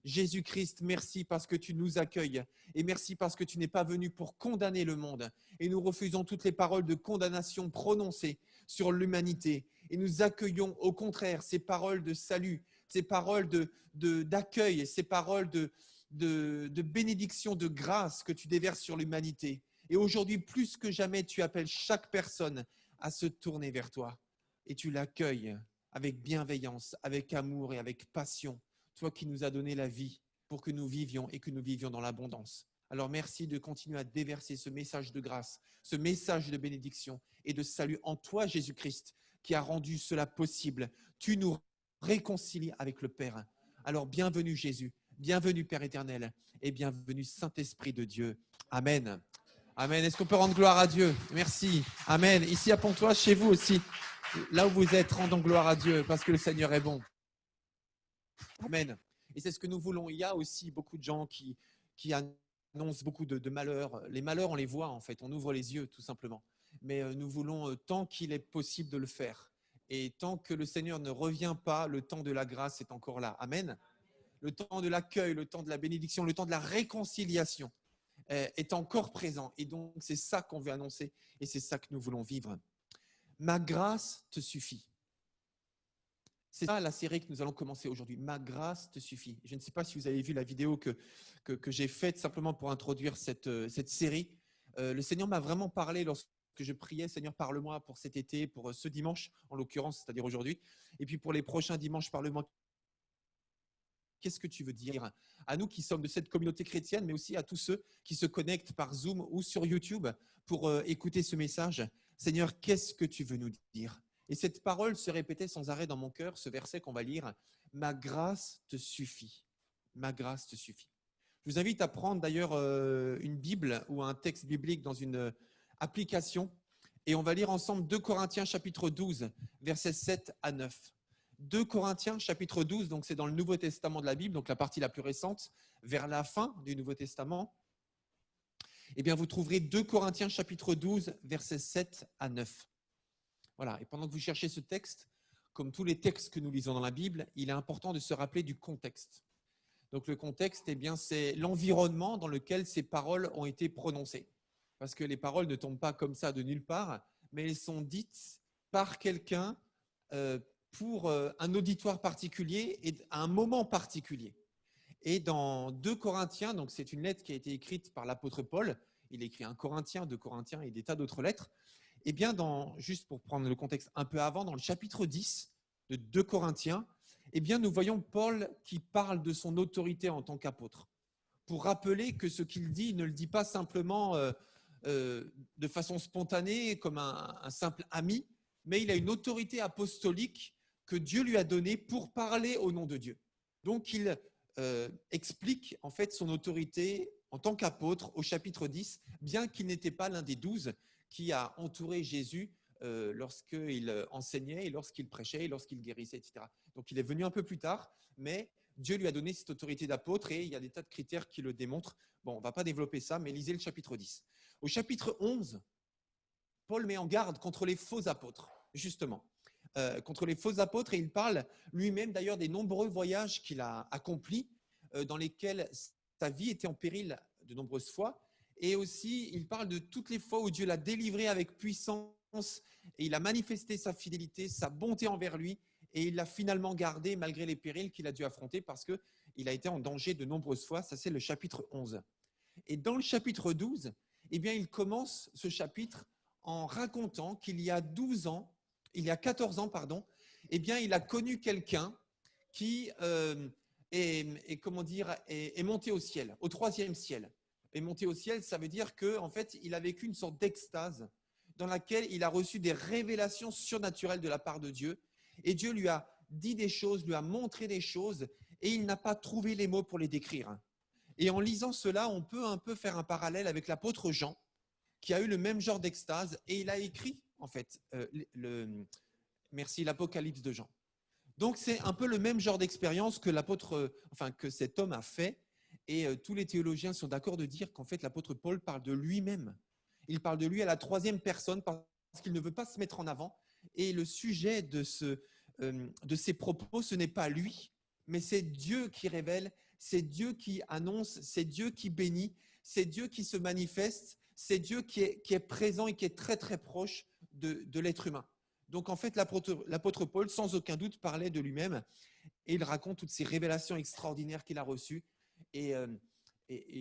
Jésus-Christ, merci parce que tu nous accueilles et merci parce que tu n'es pas venu pour condamner le monde. Et nous refusons toutes les paroles de condamnation prononcées sur l'humanité et nous accueillons au contraire ces paroles de salut, ces paroles d'accueil, ces paroles de bénédiction, de grâce que tu déverses sur l'humanité. Et aujourd'hui, plus que jamais, tu appelles chaque personne à se tourner vers toi et tu l'accueilles avec bienveillance, avec amour et avec passion. Toi qui nous as donné la vie pour que nous vivions et que nous vivions dans l'abondance. Alors merci de continuer à déverser ce message de grâce, ce message de bénédiction et de salut en toi, Jésus-Christ, qui a rendu cela possible. Tu nous réconcilies avec le Père. Alors bienvenue Jésus, bienvenue Père éternel et bienvenue Saint-Esprit de Dieu. Amen. Amen. Est-ce qu'on peut rendre gloire à Dieu? Merci. Amen. Ici à Pontoise, chez vous aussi, là où vous êtes, rendons gloire à Dieu parce que le Seigneur est bon. Amen. Et c'est ce que nous voulons. Il y a aussi beaucoup de gens qui annonce beaucoup de malheurs. Les malheurs, on les voit en fait, on ouvre les yeux tout simplement. Mais nous voulons, tant qu'il est possible de le faire, et tant que le Seigneur ne revient pas, le temps de la grâce est encore là. Amen. Le temps de l'accueil, le temps de la bénédiction, le temps de la réconciliation est encore présent. Et donc, c'est ça qu'on veut annoncer et c'est ça que nous voulons vivre. Ma grâce te suffit. C'est ça la série que nous allons commencer aujourd'hui. Ma grâce te suffit. Je ne sais pas si vous avez vu la vidéo que j'ai faite simplement pour introduire cette série. Le Seigneur m'a vraiment parlé lorsque je priais, Seigneur, parle-moi pour cet été, pour ce dimanche, en l'occurrence, c'est-à-dire aujourd'hui. Et puis pour les prochains dimanches, parle-moi. Qu'est-ce que tu veux dire à nous qui sommes de cette communauté chrétienne, mais aussi à tous ceux qui se connectent par Zoom ou sur YouTube pour écouter ce message. Seigneur, qu'est-ce que tu veux nous dire? Et cette parole se répétait sans arrêt dans mon cœur, ce verset qu'on va lire. Ma grâce te suffit. Ma grâce te suffit. Je vous invite à prendre d'ailleurs une Bible ou un texte biblique dans une application et on va lire ensemble 2 Corinthiens chapitre 12, versets 7 à 9. 2 Corinthiens chapitre 12, donc c'est dans le Nouveau Testament de la Bible, donc la partie la plus récente, vers la fin du Nouveau Testament. Eh bien, vous trouverez 2 Corinthiens chapitre 12, versets 7 à 9. Voilà, et pendant que vous cherchez ce texte, comme tous les textes que nous lisons dans la Bible, il est important de se rappeler du contexte. Donc le contexte, eh bien, c'est l'environnement dans lequel ces paroles ont été prononcées. Parce que les paroles ne tombent pas comme ça de nulle part, mais elles sont dites par quelqu'un pour un auditoire particulier et à un moment particulier. Et dans 2 Corinthiens, donc c'est une lettre qui a été écrite par l'apôtre Paul, il écrit 1 Corinthiens, 2 Corinthiens et des tas d'autres lettres. Eh bien, juste pour prendre le contexte un peu avant, dans le chapitre 10 de 2 Corinthiens, eh bien, nous voyons Paul qui parle de son autorité en tant qu'apôtre, pour rappeler que ce qu'il dit, il ne le dit pas simplement de façon spontanée comme un simple ami, mais il a une autorité apostolique que Dieu lui a donnée pour parler au nom de Dieu. Donc, il explique en fait son autorité en tant qu'apôtre au chapitre 10, bien qu'il n'était pas l'un des 12 qui a entouré Jésus lorsqu'il enseignait et lorsqu'il prêchait et lorsqu'il guérissait, etc. Donc, il est venu un peu plus tard, mais Dieu lui a donné cette autorité d'apôtre et il y a des tas de critères qui le démontrent. Bon, on ne va pas développer ça, mais lisez le chapitre 10. Au chapitre 11, Paul met en garde contre les faux apôtres, justement. Contre les faux apôtres, et il parle lui-même d'ailleurs des nombreux voyages qu'il a accomplis, dans lesquels sa vie était en péril de nombreuses fois. Et aussi, il parle de toutes les fois où Dieu l'a délivré avec puissance et il a manifesté sa fidélité, sa bonté envers lui, et il l'a finalement gardé malgré les périls qu'il a dû affronter parce qu'il a été en danger de nombreuses fois. Ça, c'est le chapitre 11. Et dans le chapitre 12, eh bien, il commence ce chapitre en racontant qu'il y a 14 ans, eh bien, il a connu quelqu'un qui est monté au ciel, au 3e ciel. Et monté au ciel, ça veut dire qu'en fait, il a vécu une sorte d'extase dans laquelle il a reçu des révélations surnaturelles de la part de Dieu. Et Dieu lui a dit des choses, lui a montré des choses, et il n'a pas trouvé les mots pour les décrire. Et en lisant cela, on peut un peu faire un parallèle avec l'apôtre Jean, qui a eu le même genre d'extase, et il a écrit, en fait, l'Apocalypse de Jean. Donc, c'est un peu le même genre d'expérience que cet homme a fait, et tous les théologiens sont d'accord de dire qu'en fait, l'apôtre Paul parle de lui-même. Il parle de lui à la 3e personne parce qu'il ne veut pas se mettre en avant, et le sujet de ses propos, ce n'est pas lui, mais c'est Dieu qui révèle, c'est Dieu qui annonce, c'est Dieu qui bénit, c'est Dieu qui se manifeste, c'est Dieu qui est présent et qui est très très proche de l'être humain. Donc en fait, l'apôtre Paul, sans aucun doute, parlait de lui-même et il raconte toutes ces révélations extraordinaires qu'il a reçues. Et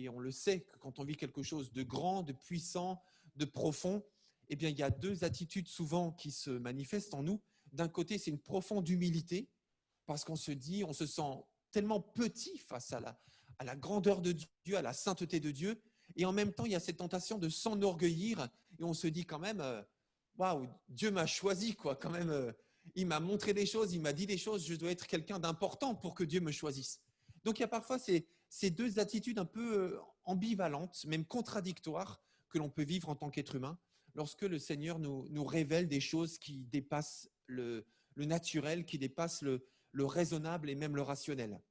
on le sait, que quand on vit quelque chose de grand, de puissant, de profond, eh bien, il y a 2 attitudes souvent qui se manifestent en nous. D'un côté, c'est une profonde humilité, parce qu'on se sent tellement petit face à la grandeur de Dieu, à la sainteté de Dieu. Et en même temps, il y a cette tentation de s'enorgueillir et on se dit quand même, waouh, Dieu m'a choisi, quoi. Quand même, il m'a montré des choses, il m'a dit des choses, je dois être quelqu'un d'important pour que Dieu me choisisse. Donc, il y a parfois ces 2 attitudes un peu ambivalentes, même contradictoires, que l'on peut vivre en tant qu'être humain, lorsque le Seigneur nous révèle des choses qui dépassent le naturel, qui dépassent le raisonnable et même le rationnel.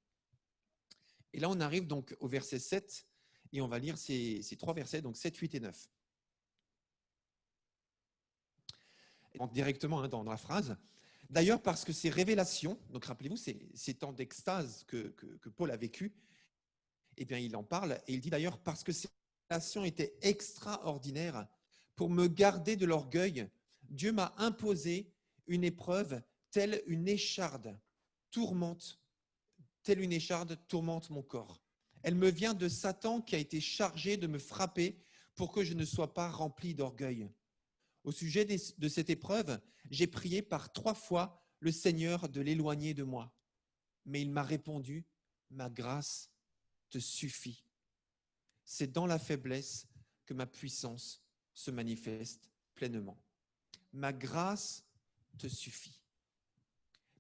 Et là, on arrive donc au verset 7. Et on va lire ces 3 versets, donc 7, 8 et 9. On entre directement dans la phrase. D'ailleurs, parce que ces révélations, donc rappelez-vous, ces temps d'extase que Paul a vécu, eh bien, il en parle et il dit d'ailleurs, parce que ces révélations étaient extraordinaires, pour me garder de l'orgueil, Dieu m'a imposé une épreuve telle une écharde tourmente mon corps. Elle me vient de Satan qui a été chargé de me frapper pour que je ne sois pas rempli d'orgueil. Au sujet de cette épreuve, j'ai prié par 3 fois le Seigneur de l'éloigner de moi. Mais il m'a répondu, ma grâce te suffit. C'est dans la faiblesse que ma puissance se manifeste pleinement. Ma grâce te suffit.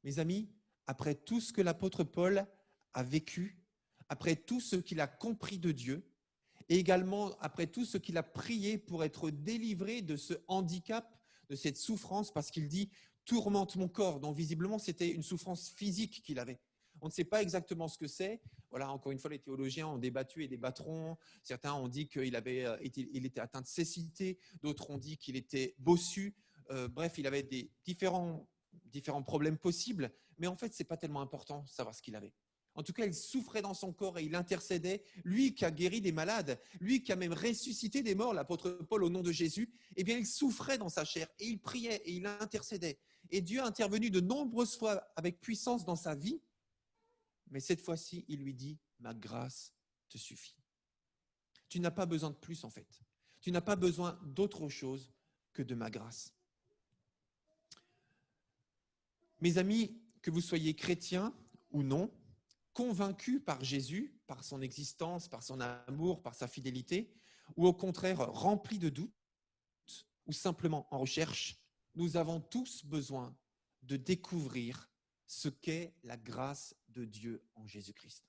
Mes amis, après tout ce que l'apôtre Paul a vécu, après tout ce qu'il a compris de Dieu, et également après tout ce qu'il a prié pour être délivré de ce handicap, de cette souffrance, parce qu'il dit « tourmente mon corps ». Donc visiblement, c'était une souffrance physique qu'il avait. On ne sait pas exactement ce que c'est. Voilà, encore une fois, les théologiens ont débattu et débattront. Certains ont dit qu'il était atteint de cécité, d'autres ont dit qu'il était bossu. Bref, il avait des différents problèmes possibles, mais en fait, ce n'est pas tellement important de savoir ce qu'il avait. En tout cas, il souffrait dans son corps et il intercédait. Lui qui a guéri des malades, lui qui a même ressuscité des morts, l'apôtre Paul au nom de Jésus, eh bien, il souffrait dans sa chair et il priait et il intercédait. Et Dieu a intervenu de nombreuses fois avec puissance dans sa vie, mais cette fois-ci, il lui dit « ma grâce te suffit ». Tu n'as pas besoin de plus en fait. Tu n'as pas besoin d'autre chose que de ma grâce. Mes amis, que vous soyez chrétiens ou non, convaincus par Jésus, par son existence, par son amour, par sa fidélité, ou au contraire remplis de doutes, ou simplement en recherche, nous avons tous besoin de découvrir ce qu'est la grâce de Dieu en Jésus-Christ.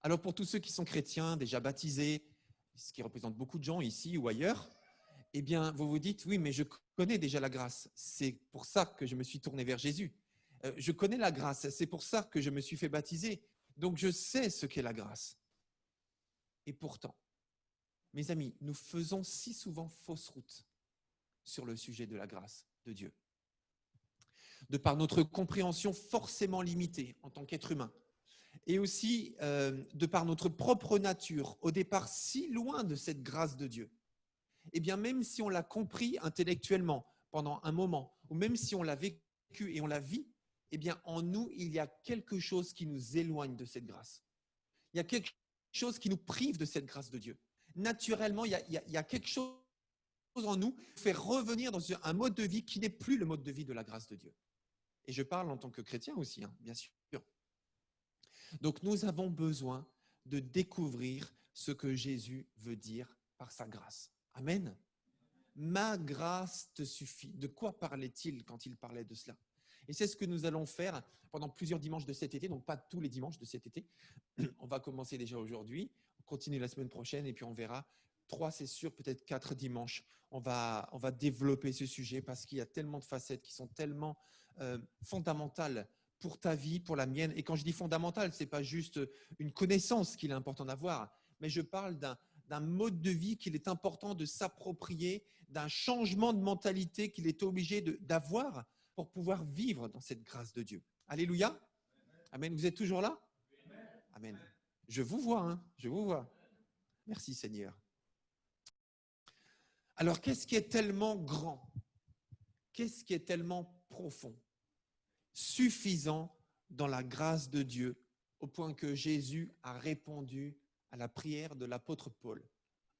Alors pour tous ceux qui sont chrétiens, déjà baptisés, ce qui représente beaucoup de gens ici ou ailleurs, eh bien vous vous dites, oui, mais je connais déjà la grâce, c'est pour ça que je me suis tourné vers Jésus. Je connais la grâce, c'est pour ça que je me suis fait baptiser, donc je sais ce qu'est la grâce. Et pourtant, mes amis, nous faisons si souvent fausse route sur le sujet de la grâce de Dieu. De par notre compréhension forcément limitée en tant qu'être humain, et aussi de par notre propre nature, au départ si loin de cette grâce de Dieu, eh bien même si on l'a compris intellectuellement pendant un moment, ou même si on l'a vécu et on la vit, eh bien en nous, il y a quelque chose qui nous éloigne de cette grâce. Il y a quelque chose qui nous prive de cette grâce de Dieu. Naturellement, il y a quelque chose en nous qui fait revenir dans un mode de vie qui n'est plus le mode de vie de la grâce de Dieu. Et je parle en tant que chrétien aussi, bien sûr. Donc, nous avons besoin de découvrir ce que Jésus veut dire par sa grâce. Amen. Ma grâce te suffit. De quoi parlait-il quand il parlait de cela? Et c'est ce que nous allons faire pendant plusieurs dimanches de cet été, donc pas tous les dimanches de cet été. On va commencer déjà aujourd'hui, on continue la semaine prochaine et puis on verra 3, c'est sûr, peut-être 4 dimanches. On va développer ce sujet parce qu'il y a tellement de facettes qui sont tellement fondamentales pour ta vie, pour la mienne. Et quand je dis fondamentale, ce n'est pas juste une connaissance qu'il est important d'avoir, mais je parle d'un mode de vie qu'il est important de s'approprier, d'un changement de mentalité qu'il est obligé d'avoir pour pouvoir vivre dans cette grâce de Dieu. Alléluia. Amen. Vous êtes toujours là? Amen. Je vous vois, je vous vois. Merci Seigneur. Alors, qu'est-ce qui est tellement grand? Qu'est-ce qui est tellement profond? Suffisant dans la grâce de Dieu, au point que Jésus a répondu à la prière de l'apôtre Paul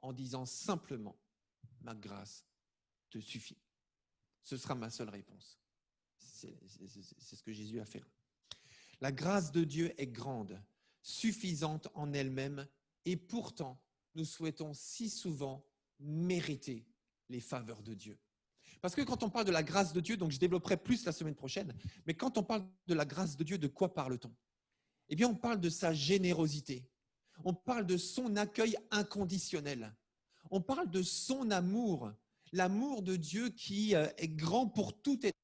en disant simplement « Ma grâce te suffit ». Ce sera ma seule réponse. C'est ce que Jésus a fait. La grâce de Dieu est grande, suffisante en elle-même, et pourtant, nous souhaitons si souvent mériter les faveurs de Dieu. Parce que quand on parle de la grâce de Dieu, donc je développerai plus la semaine prochaine, mais quand on parle de la grâce de Dieu, de quoi parle-t-on? Eh bien, on parle de sa générosité. On parle de son accueil inconditionnel. On parle de son amour, l'amour de Dieu qui est grand pour tout être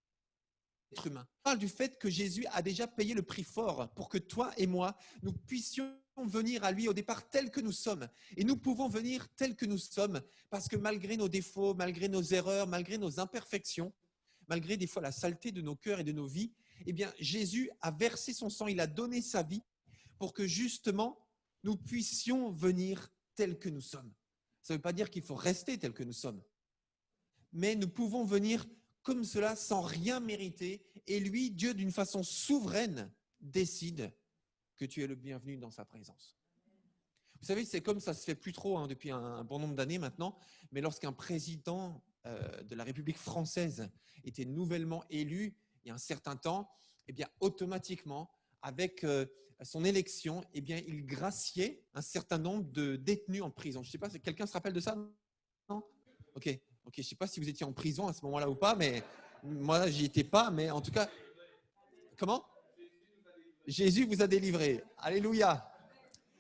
humain. On parle du fait que Jésus a déjà payé le prix fort pour que toi et moi, nous puissions venir à lui au départ tels que nous sommes. Et nous pouvons venir tels que nous sommes parce que malgré nos défauts, malgré nos erreurs, malgré nos imperfections, malgré des fois la saleté de nos cœurs et de nos vies, eh bien, Jésus a versé son sang, il a donné sa vie pour que justement nous puissions venir tels que nous sommes. Ça ne veut pas dire qu'il faut rester tels que nous sommes, mais nous pouvons venir comme cela sans rien mériter. Et lui, Dieu, d'une façon souveraine, décide que tu es le bienvenu dans sa présence. Vous savez, c'est comme ça se fait plus trop depuis un bon nombre d'années maintenant, mais lorsqu'un président de la République française était nouvellement élu il y a un certain temps, eh bien, automatiquement, avec son élection, eh bien, il graciait un certain nombre de détenus en prison. Je ne sais pas, quelqu'un se rappelle de ça? Non? Ok, je ne sais pas si vous étiez en prison à ce moment-là ou pas, mais moi, j'y étais pas, mais en tout cas, comment? Jésus vous a délivré. Alléluia.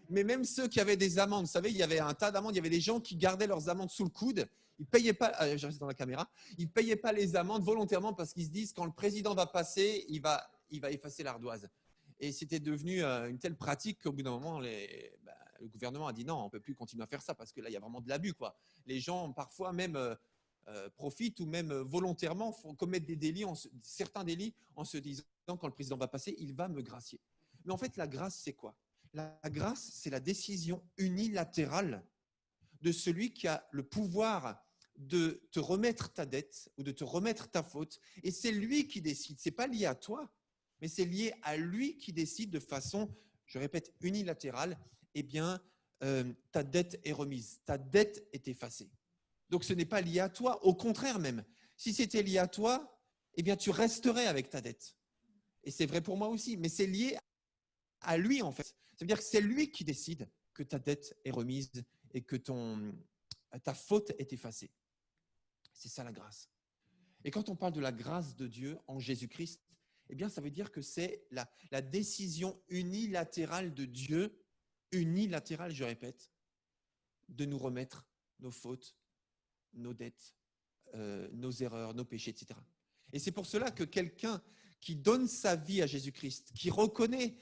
Mais même ceux qui avaient des amendes, vous savez, il y avait un tas d'amendes, il y avait des gens qui gardaient leurs amendes sous le coude. Ils ne payaient pas, je reste dans la caméra, ils ne payaient pas les amendes volontairement parce qu'ils se disent quand le président va passer, il va effacer l'ardoise. Et c'était devenu une telle pratique qu'au bout d'un moment, le gouvernement a dit non, on ne peut plus continuer à faire ça parce que là, il y a vraiment de l'abus, quoi. Les gens, parfois même, profitent ou même volontairement commettent des délits, certains délits, en se disant quand le président va passer, il va me gracier. Mais en fait, la grâce, c'est quoi? La grâce, c'est la décision unilatérale de celui qui a le pouvoir de te remettre ta dette ou de te remettre ta faute. Et c'est lui qui décide. Ce n'est pas lié à toi, mais c'est lié à lui qui décide de façon, je répète, unilatérale. Eh bien, ta dette est remise, ta dette est effacée. Donc, ce n'est pas lié à toi. Au contraire même, si c'était lié à toi, eh bien, tu resterais avec ta dette. Et c'est vrai pour moi aussi, mais c'est lié à lui en fait. Ça veut dire que c'est lui qui décide que ta dette est remise et que ta faute est effacée. C'est ça la grâce. Et quand on parle de la grâce de Dieu en Jésus-Christ, eh bien, ça veut dire que c'est la décision unilatérale de Dieu, unilatérale, je répète, de nous remettre nos fautes, nos dettes, nos erreurs, nos péchés, etc. Et c'est pour cela que quelqu'un qui donne sa vie à Jésus-Christ, qui reconnaît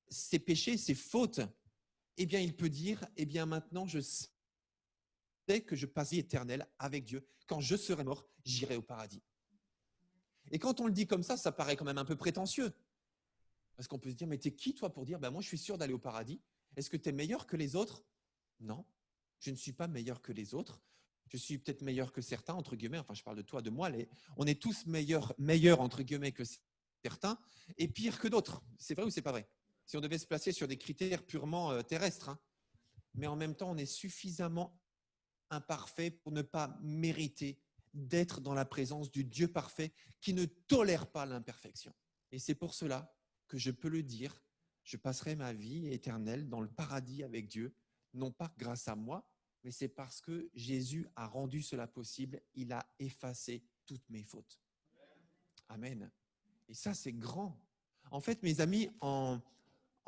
ses péchés, ses fautes, eh bien, il peut dire, eh bien, maintenant, je sais que je passe vie éternelle avec Dieu. Quand je serai mort, j'irai au paradis. Et quand on le dit comme ça paraît quand même un peu prétentieux. Parce qu'on peut se dire, mais t'es qui, toi, pour dire, ben, moi, je suis sûr d'aller au paradis. Est-ce que tu es meilleur que les autres? Non, je ne suis pas meilleur que les autres. Je suis peut-être meilleur que certains, entre guillemets. Enfin, je parle de toi, de moi. On est tous meilleurs, entre guillemets, que certains, et pire que d'autres. C'est vrai ou c'est pas vrai? Si on devait se placer sur des critères purement terrestres, hein. Mais en même temps, on est suffisamment imparfait pour ne pas mériter d'être dans la présence du Dieu parfait qui ne tolère pas l'imperfection. Et c'est pour cela que je peux le dire, je passerai ma vie éternelle dans le paradis avec Dieu, non pas grâce à moi, mais c'est parce que Jésus a rendu cela possible, il a effacé toutes mes fautes. Amen. Et ça, c'est grand. En fait, mes amis, en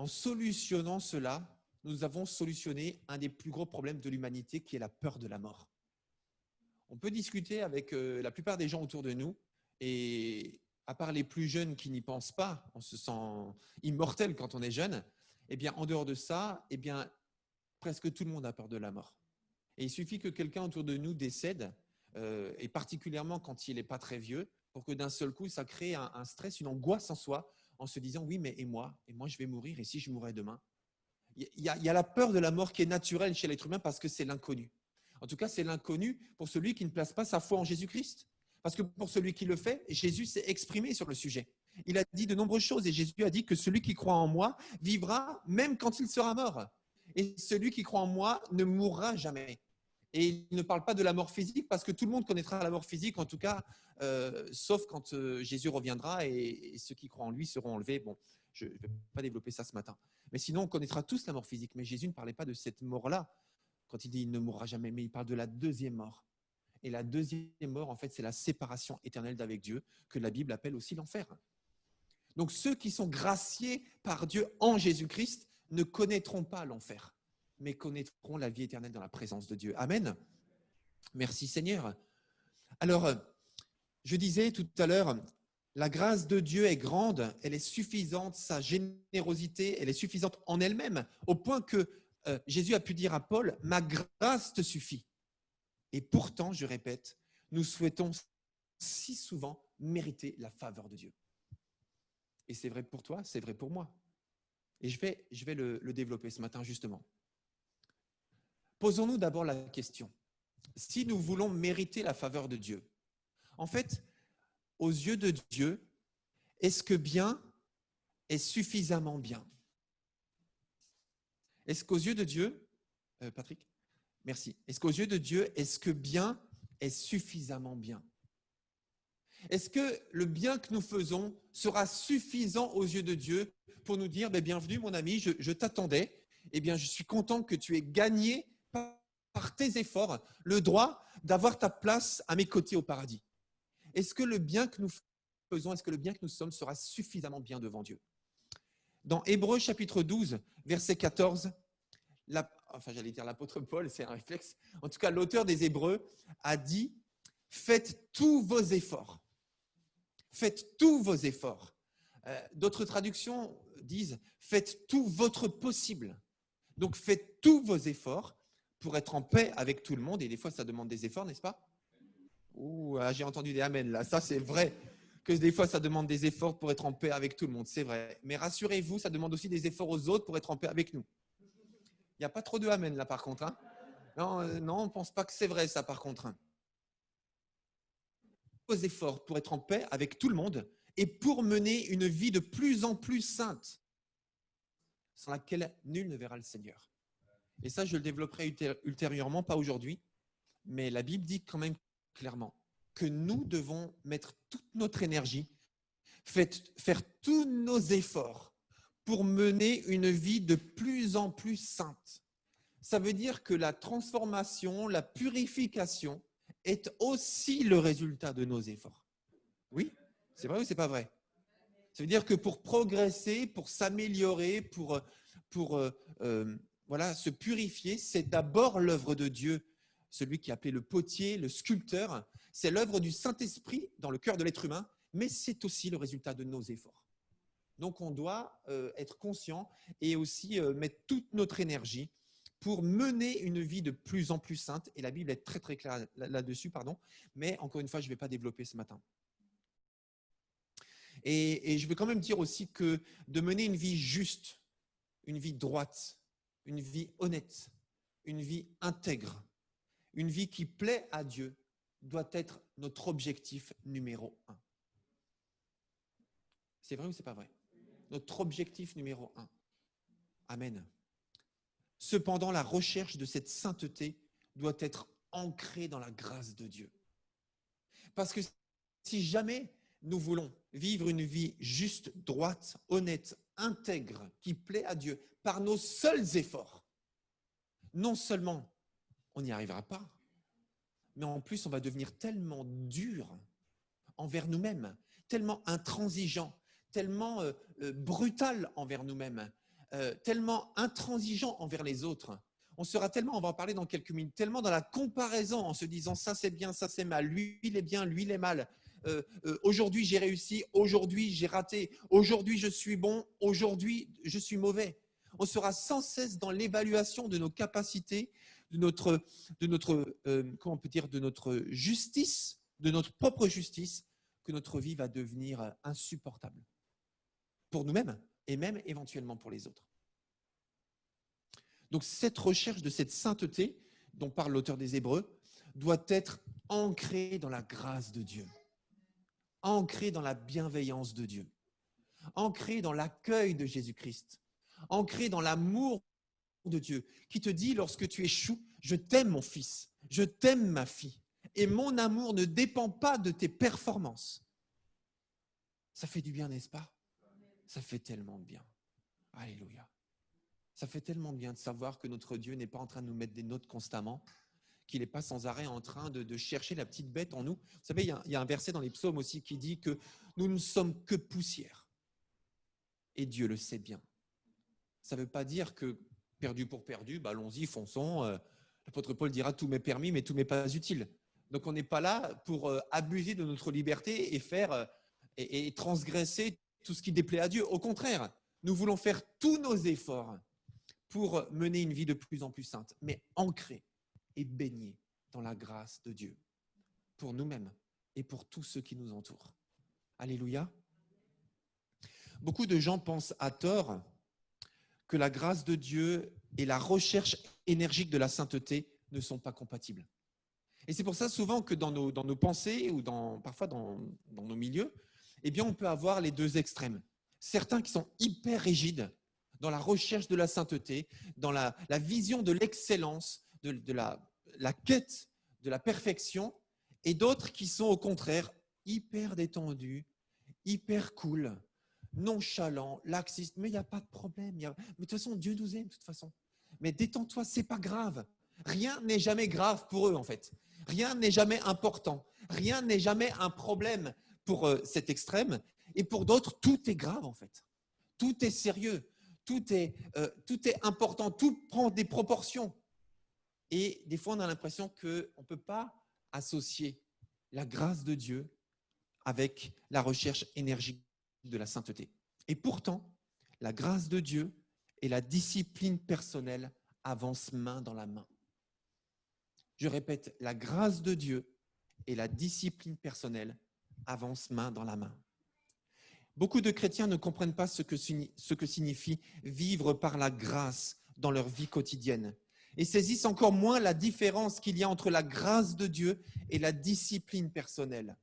solutionnant cela, nous avons solutionné un des plus gros problèmes de l'humanité qui est la peur de la mort. On peut discuter avec la plupart des gens autour de nous et à part les plus jeunes qui n'y pensent pas, on se sent immortel quand on est jeune, eh bien, en dehors de ça, eh bien, presque tout le monde a peur de la mort. Et il suffit que quelqu'un autour de nous décède, et particulièrement quand il n'est pas très vieux, pour que d'un seul coup, ça crée un stress, une angoisse en soi, en se disant, oui, mais et moi, je vais mourir, et si je mourais demain? Il y a la peur de la mort qui est naturelle chez l'être humain parce que c'est l'inconnu. En tout cas, c'est l'inconnu pour celui qui ne place pas sa foi en Jésus-Christ. Parce que pour celui qui le fait, Jésus s'est exprimé sur le sujet. Il a dit de nombreuses choses et Jésus a dit que celui qui croit en moi vivra même quand il sera mort. Et celui qui croit en moi ne mourra jamais. Et il ne parle pas de la mort physique parce que tout le monde connaîtra la mort physique, en tout cas, sauf quand Jésus reviendra et ceux qui croient en lui seront enlevés. Bon, je ne vais pas développer ça ce matin. Mais sinon, on connaîtra tous la mort physique. Mais Jésus ne parlait pas de cette mort-là quand il dit il ne mourra jamais, mais il parle de la deuxième mort. Et la deuxième mort, en fait, c'est la séparation éternelle d'avec Dieu, que la Bible appelle aussi l'enfer. Donc, ceux qui sont graciés par Dieu en Jésus-Christ ne connaîtront pas l'enfer, mais connaîtront la vie éternelle dans la présence de Dieu. Amen. Merci Seigneur. Alors, je disais tout à l'heure, La grâce de Dieu est grande, elle est suffisante, sa générosité, elle est suffisante en elle-même, au point que Jésus a pu dire à Paul, « Ma grâce te suffit ». Et pourtant, je répète, nous souhaitons si souvent mériter la faveur de Dieu. Et c'est vrai pour toi, c'est vrai pour moi. Et je vais le développer ce matin, justement. Posons-nous d'abord la question. Si nous voulons mériter la faveur de Dieu, en fait, aux yeux de Dieu, est-ce que bien est suffisamment bien? Est-ce qu'aux yeux de Dieu, Patrick, merci. Est-ce qu'aux yeux de Dieu, est-ce que bien est suffisamment bien? Est-ce que le bien que nous faisons sera suffisant aux yeux de Dieu pour nous dire, bienvenue mon ami, je t'attendais, eh bien je suis content que tu aies gagné par tes efforts le droit d'avoir ta place à mes côtés au paradis? Est-ce que le bien que nous faisons, est-ce que le bien que nous sommes sera suffisamment bien devant Dieu? Dans Hébreux chapitre 12, verset 14, j'allais dire l'apôtre Paul, c'est un réflexe. En tout cas, l'auteur des Hébreux a dit « Faites tous vos efforts ». Faites tous vos efforts. D'autres traductions disent « Faites tout votre possible ». Donc, faites tous vos efforts pour être en paix avec tout le monde. Et des fois, ça demande des efforts, n'est-ce pas? J'ai entendu des amen là. Ça, c'est vrai que des fois, ça demande des efforts pour être en paix avec tout le monde. C'est vrai. Mais rassurez-vous, ça demande aussi des efforts aux autres pour être en paix avec nous. Il n'y a pas trop de amen là, par contre. Hein? Non, on ne pense pas que c'est vrai, ça, par contre. Vos efforts pour être en paix avec tout le monde et pour mener une vie de plus en plus sainte, sans laquelle nul ne verra le Seigneur. Et ça, je le développerai ultérieurement, pas aujourd'hui, mais la Bible dit quand même clairement que nous devons mettre toute notre énergie, faire tous nos efforts pour mener une vie de plus en plus sainte. Ça veut dire que la transformation, la purification est aussi le résultat de nos efforts. Oui, c'est vrai ou c'est pas vrai? Ça veut dire que pour progresser, pour s'améliorer, pour se purifier, c'est d'abord l'œuvre de Dieu, celui qui est appelé le potier, le sculpteur. C'est l'œuvre du Saint-Esprit dans le cœur de l'être humain, mais c'est aussi le résultat de nos efforts. Donc, on doit être conscient et aussi mettre toute notre énergie pour mener une vie de plus en plus sainte. Et la Bible est très, très claire là-dessus, mais encore une fois, je ne vais pas développer ce matin. Et je veux quand même dire aussi que de mener une vie juste, une vie droite, une vie honnête, une vie intègre, une vie qui plaît à Dieu, doit être notre objectif numéro 1. C'est vrai ou c'est pas vrai? Notre objectif numéro 1. Amen. Cependant, la recherche de cette sainteté doit être ancrée dans la grâce de Dieu. Parce que si jamais nous voulons vivre une vie juste, droite, honnête, intègre, qui plaît à Dieu par nos seuls efforts, non seulement on n'y arrivera pas, mais en plus on va devenir tellement dur envers nous-mêmes, tellement intransigeant, tellement brutal envers nous-mêmes, tellement intransigeant envers les autres. On sera tellement, on va en parler dans quelques minutes, tellement dans la comparaison en se disant ça c'est bien, ça c'est mal, lui il est bien, lui il est mal. Aujourd'hui j'ai réussi, aujourd'hui j'ai raté, aujourd'hui je suis bon, aujourd'hui je suis mauvais. On sera sans cesse dans l'évaluation de nos capacités, de notre justice, de notre propre justice, que notre vie va devenir insupportable pour nous-mêmes et même éventuellement pour les autres. Donc cette recherche de cette sainteté dont parle l'auteur des Hébreux doit être ancrée dans la grâce de Dieu, ancrée dans la bienveillance de Dieu, ancrée dans l'accueil de Jésus-Christ, ancrée dans l'amour de Dieu qui te dit lorsque tu échoues, je t'aime mon fils, je t'aime ma fille et mon amour ne dépend pas de tes performances. Ça fait du bien, n'est-ce pas? Ça fait tellement de bien. Alléluia. Ça fait tellement de bien de savoir que notre Dieu n'est pas en train de nous mettre des notes constamment, qu'il n'est pas sans arrêt en train de chercher la petite bête en nous. Vous savez, il y a un verset dans les psaumes aussi qui dit que nous ne sommes que poussière. Et Dieu le sait bien. Ça ne veut pas dire que perdu pour perdu, allons-y, fonçons. L'apôtre Paul dira tout m'est permis, mais tout m'est pas utile. Donc on n'est pas là pour abuser de notre liberté et faire et transgresser tout ce qui déplaît à Dieu. Au contraire, nous voulons faire tous nos efforts pour mener une vie de plus en plus sainte, mais ancrée et baignée dans la grâce de Dieu, pour nous-mêmes et pour tous ceux qui nous entourent. Alléluia. Beaucoup de gens pensent à tort que la grâce de Dieu et la recherche énergique de la sainteté ne sont pas compatibles. Et c'est pour ça souvent que dans nos pensées ou parfois dans nos milieux, eh bien, on peut avoir les deux extrêmes. Certains qui sont hyper rigides dans la recherche de la sainteté, dans la vision de l'excellence, de la quête de la perfection, et d'autres qui sont au contraire hyper détendus, hyper cool, nonchalants, laxistes. Mais il n'y a pas de problème. Mais de toute façon, Dieu nous aime de toute façon. Mais détends-toi, c'est pas grave. Rien n'est jamais grave pour eux en fait. Rien n'est jamais important. Rien n'est jamais un problème pour cet extrême. Et pour d'autres, tout est grave en fait. Tout est sérieux. Tout est important. Tout prend des proportions. Et des fois, on a l'impression qu'on ne peut pas associer la grâce de Dieu avec la recherche énergique de la sainteté. Et pourtant, la grâce de Dieu et la discipline personnelle avancent main dans la main. Je répète, la grâce de Dieu et la discipline personnelle avancent main dans la main. Beaucoup de chrétiens ne comprennent pas ce que signifie vivre par la grâce dans leur vie quotidienne et saisissent encore moins la différence qu'il y a entre la grâce de Dieu et la discipline personnelle.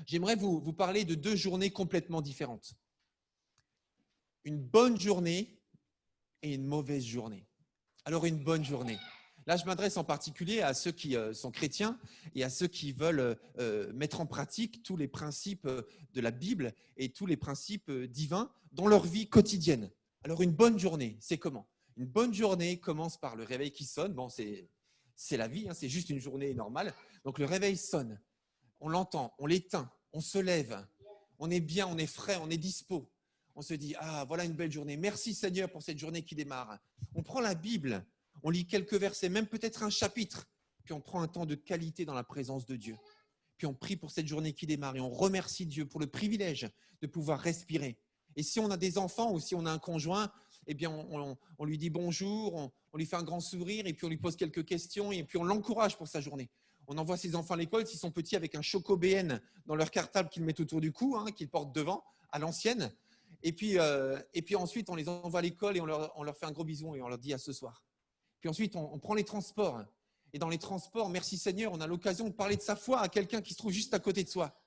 J'aimerais vous parler de deux journées complètement différentes. Une bonne journée et une mauvaise journée. Alors, une bonne journée. Là, je m'adresse en particulier à ceux qui sont chrétiens et à ceux qui veulent mettre en pratique tous les principes de la Bible et tous les principes divins dans leur vie quotidienne. Alors, une bonne journée, c'est comment? Une bonne journée commence par le réveil qui sonne. Bon, c'est la vie, hein, c'est juste une journée normale. Donc, le réveil sonne. On l'entend, on l'éteint, on se lève. On est bien, on est frais, on est dispo. On se dit, ah, voilà une belle journée. Merci Seigneur pour cette journée qui démarre. On prend la Bible. On lit quelques versets, même peut-être un chapitre, puis on prend un temps de qualité dans la présence de Dieu. Puis on prie pour cette journée qui démarre et on remercie Dieu pour le privilège de pouvoir respirer. Et si on a des enfants ou si on a un conjoint, eh bien on lui dit bonjour, on lui fait un grand sourire et puis on lui pose quelques questions et puis on l'encourage pour sa journée. On envoie ses enfants à l'école s'ils sont petits avec un Choco-BN dans leur cartable qu'ils mettent autour du cou, hein, qu'ils portent devant, à l'ancienne. Et puis ensuite, on les envoie à l'école et on leur fait un gros bisou et on leur dit à ce soir. Puis ensuite, on prend les transports. Et dans les transports, merci Seigneur, on a l'occasion de parler de sa foi à quelqu'un qui se trouve juste à côté de soi.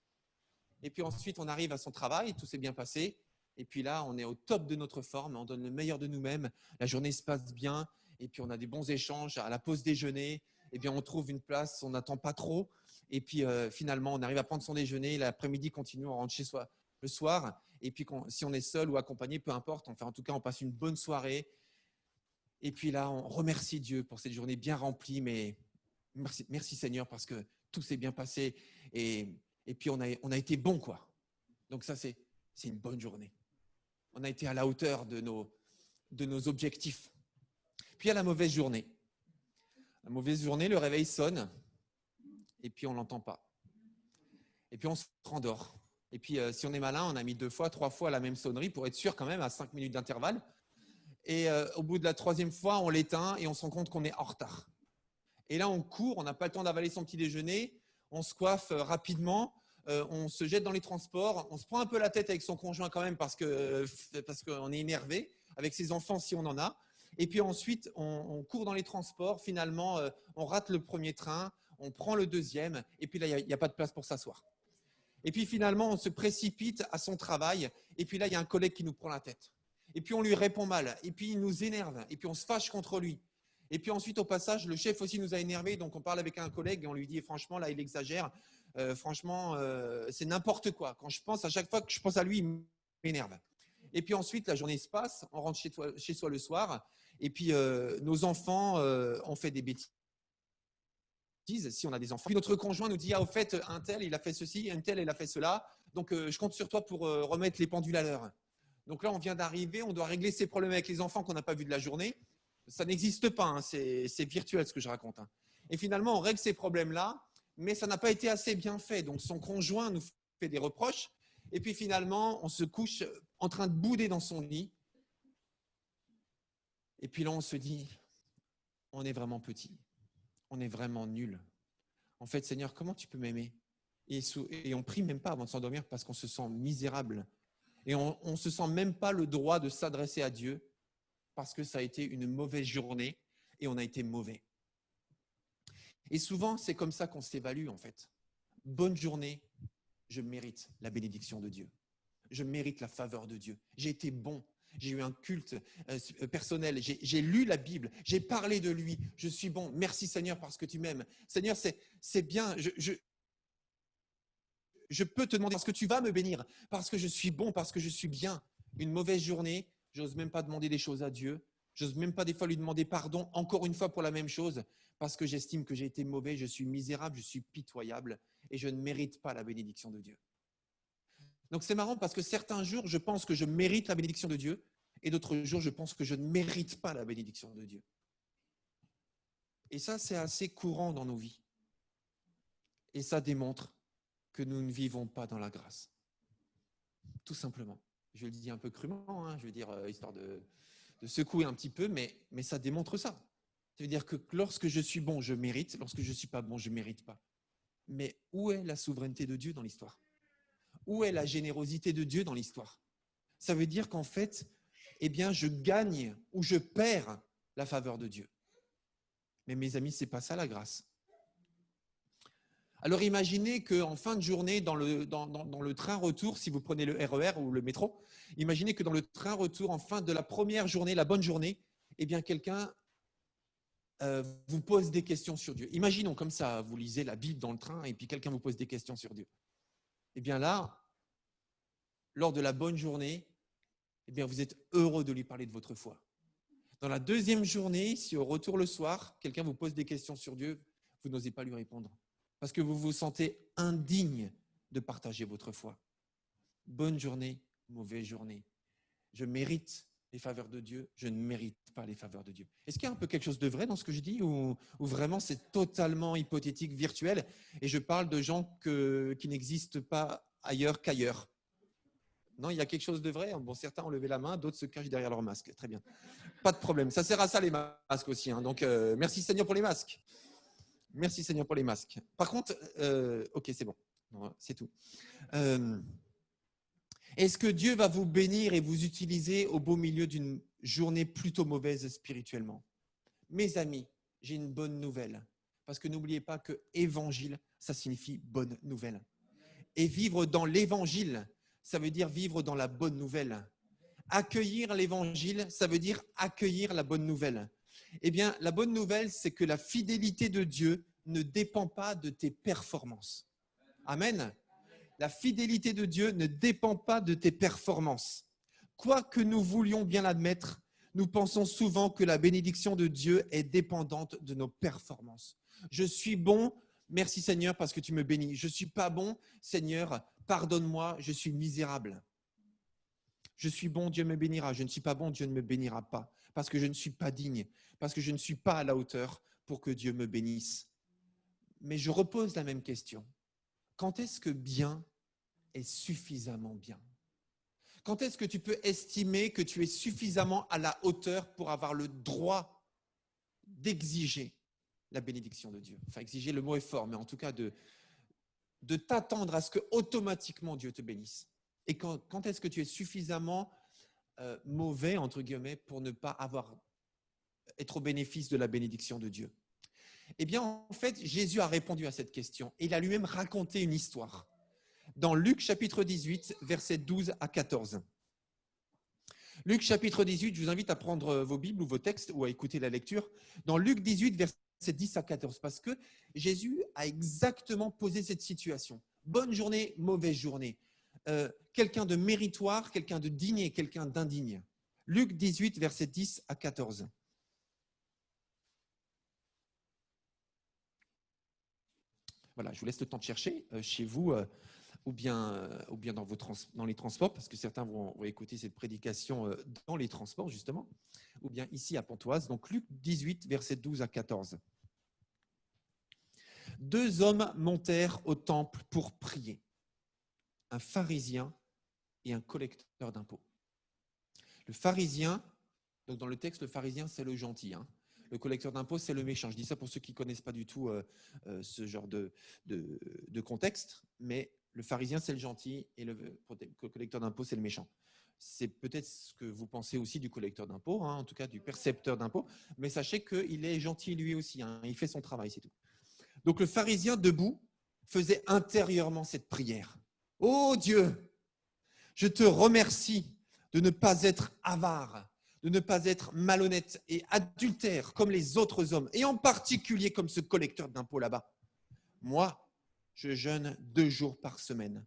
Et puis ensuite, on arrive à son travail, tout s'est bien passé. Et puis là, on est au top de notre forme, on donne le meilleur de nous-mêmes. La journée se passe bien. Et puis, on a des bons échanges. À la pause déjeuner, eh bien, on trouve une place, on n'attend pas trop. Et puis, finalement, on arrive à prendre son déjeuner. L'après-midi continue, on rentre chez soi le soir. Et puis, si on est seul ou accompagné, peu importe. Enfin, en tout cas, on passe une bonne soirée. Et puis là, on remercie Dieu pour cette journée bien remplie, mais merci Seigneur parce que tout s'est bien passé et puis on a été bon, quoi. Donc ça, c'est une bonne journée. On a été à la hauteur de nos objectifs. Puis il y a la mauvaise journée. La mauvaise journée, le réveil sonne et puis on ne l'entend pas. Et puis on se rendort. Et puis si on est malin, on a mis 2 fois, 3 fois la même sonnerie pour être sûr quand même à 5 minutes d'intervalle. Et au bout de la 3e fois, on l'éteint et on se rend compte qu'on est en retard. Et là, on court, on n'a pas le temps d'avaler son petit déjeuner, on se coiffe rapidement, on se jette dans les transports, on se prend un peu la tête avec son conjoint quand même parce qu'on est énervé, avec ses enfants si on en a. Et puis ensuite, on court dans les transports, finalement, on rate le premier train, on prend le 2e, et puis là, il n'y a pas de place pour s'asseoir. Et puis finalement, on se précipite à son travail, et puis là, il y a un collègue qui nous prend la tête. Et puis, on lui répond mal. Et puis, il nous énerve. Et puis, on se fâche contre lui. Et puis, ensuite, au passage, le chef aussi nous a énervés. Donc, on parle avec un collègue et on lui dit, franchement, là, il exagère. Franchement, c'est n'importe quoi. Quand je pense, à chaque fois que je pense à lui, il m'énerve. Et puis, ensuite, la journée se passe. On rentre chez soi le soir. Et puis, nos enfants ont fait des bêtises, si on a des enfants. Puis, notre conjoint nous dit, ah, au fait, un tel, il a fait ceci, un tel, il a fait cela. Donc, je compte sur toi pour remettre les pendules à l'heure. Donc là, on vient d'arriver, on doit régler ses problèmes avec les enfants qu'on n'a pas vus de la journée. Ça n'existe pas, hein, c'est virtuel ce que je raconte. Hein. Et finalement, on règle ces problèmes-là, mais ça n'a pas été assez bien fait. Donc son conjoint nous fait des reproches. Et puis finalement, on se couche en train de bouder dans son lit. Et puis là, on se dit, on est vraiment petit. On est vraiment nul. En fait, Seigneur, comment tu peux m'aimer ? Et on prie même pas avant de s'endormir parce qu'on se sent misérable. Et on ne se sent même pas le droit de s'adresser à Dieu parce que ça a été une mauvaise journée et on a été mauvais. Et souvent, c'est comme ça qu'on s'évalue en fait. Bonne journée, je mérite la bénédiction de Dieu. Je mérite la faveur de Dieu. J'ai été bon. J'ai eu un culte personnel. J'ai lu la Bible. J'ai parlé de lui. Je suis bon. Merci Seigneur parce que tu m'aimes. Seigneur, c'est bien. Je peux te demander parce que tu vas me bénir, parce que je suis bon, parce que je suis bien. Une mauvaise journée, j'ose même pas demander des choses à Dieu. J'ose même pas des fois lui demander pardon encore une fois pour la même chose parce que j'estime que j'ai été mauvais, je suis misérable, je suis pitoyable et je ne mérite pas la bénédiction de Dieu. Donc c'est marrant parce que certains jours, je pense que je mérite la bénédiction de Dieu et d'autres jours, je pense que je ne mérite pas la bénédiction de Dieu. Et ça, c'est assez courant dans nos vies. Et ça démontre que nous ne vivons pas dans la grâce. Tout simplement. Je le dis un peu crûment, je veux dire, histoire de secouer un petit peu, mais ça démontre ça. Ça veut dire que lorsque je suis bon, je mérite. Lorsque je ne suis pas bon, je ne mérite pas. Mais où est la souveraineté de Dieu dans l'histoire ? Où est la générosité de Dieu dans l'histoire ? Ça veut dire qu'en fait, eh bien, je gagne ou je perds la faveur de Dieu. Mais mes amis, ce n'est pas ça la grâce. Alors imaginez qu'en fin de journée, dans le train retour, si vous prenez le RER ou le métro, imaginez que dans le train retour, en fin de la première journée, la bonne journée, eh bien quelqu'un vous pose des questions sur Dieu. Imaginons comme ça, vous lisez la Bible dans le train et puis quelqu'un vous pose des questions sur Dieu. Eh bien là, lors de la bonne journée, eh bien vous êtes heureux de lui parler de votre foi. Dans la deuxième journée, si au retour le soir, quelqu'un vous pose des questions sur Dieu, vous n'osez pas lui répondre. Parce que vous vous sentez indigne de partager votre foi. Bonne journée, mauvaise journée. Je mérite les faveurs de Dieu, je ne mérite pas les faveurs de Dieu. Est-ce qu'il y a un peu quelque chose de vrai dans ce que je dis ou vraiment c'est totalement hypothétique, virtuel et je parle de gens qui n'existent pas ailleurs qu'ailleurs? Non, il y a quelque chose de vrai. Bon, certains ont levé la main, d'autres se cachent derrière leur masque. Très bien. Pas de problème. Ça sert à ça les masques aussi. Donc, merci Seigneur pour les masques. Merci Seigneur pour les masques. Par contre, ok, c'est bon. Non, c'est tout. Est-ce que Dieu va vous bénir et vous utiliser au beau milieu d'une journée plutôt mauvaise spirituellement? Mes amis, j'ai une bonne nouvelle. Parce que n'oubliez pas que évangile, ça signifie bonne nouvelle. Et vivre dans l'évangile, ça veut dire vivre dans la bonne nouvelle. Accueillir l'évangile, ça veut dire accueillir la bonne nouvelle. Eh bien, la bonne nouvelle, c'est que la fidélité de Dieu ne dépend pas de tes performances. Amen. La fidélité de Dieu ne dépend pas de tes performances. Quoi que nous voulions bien l'admettre, nous pensons souvent que la bénédiction de Dieu est dépendante de nos performances. Je suis bon, merci Seigneur parce que tu me bénis. Je ne suis pas bon, Seigneur, pardonne-moi, je suis misérable. Je suis bon, Dieu me bénira. Je ne suis pas bon, Dieu ne me bénira pas. Parce que je ne suis pas digne, parce que je ne suis pas à la hauteur pour que Dieu me bénisse. Mais je repose la même question. Quand est-ce que bien est suffisamment bien? Quand est-ce que tu peux estimer que tu es suffisamment à la hauteur pour avoir le droit d'exiger la bénédiction de Dieu? Enfin, exiger, le mot est fort, mais en tout cas de t'attendre à ce que automatiquement Dieu te bénisse. Et quand est-ce que tu es suffisamment mauvais, entre guillemets, pour ne pas être au bénéfice de la bénédiction de Dieu? Eh bien, en fait, Jésus a répondu à cette question. Il a lui-même raconté une histoire. Dans Luc chapitre 18, versets 12 à 14. Luc chapitre 18, je vous invite à prendre vos Bibles ou vos textes ou à écouter la lecture. Dans Luc 18, versets 10 à 14, parce que Jésus a exactement posé cette situation. Bonne journée, mauvaise journée. Quelqu'un de méritoire, quelqu'un de digne et quelqu'un d'indigne. Luc 18, versets 10 à 14. Voilà, je vous laisse le temps de chercher chez vous ou bien dans les transports, parce que certains vont écouter cette prédication dans les transports, justement, ou bien ici à Pontoise. Donc Luc 18, versets 12 à 14. Deux hommes montèrent au temple pour prier. un pharisien et un collecteur d'impôts. Le pharisien, donc dans le texte, le pharisien, c'est le gentil. Le collecteur d'impôts, c'est le méchant. Je dis ça pour ceux qui ne connaissent pas du tout ce genre de contexte, mais le pharisien, c'est le gentil et le collecteur d'impôts, c'est le méchant. C'est peut-être ce que vous pensez aussi du collecteur d'impôts, en tout cas du percepteur d'impôts, mais sachez qu'il est gentil lui aussi, il fait son travail, c'est tout. Donc le pharisien debout faisait intérieurement cette prière. Oh Dieu, je te remercie de ne pas être avare, de ne pas être malhonnête et adultère comme les autres hommes, et en particulier comme ce collecteur d'impôts là-bas. Moi, je jeûne 2 jours par semaine.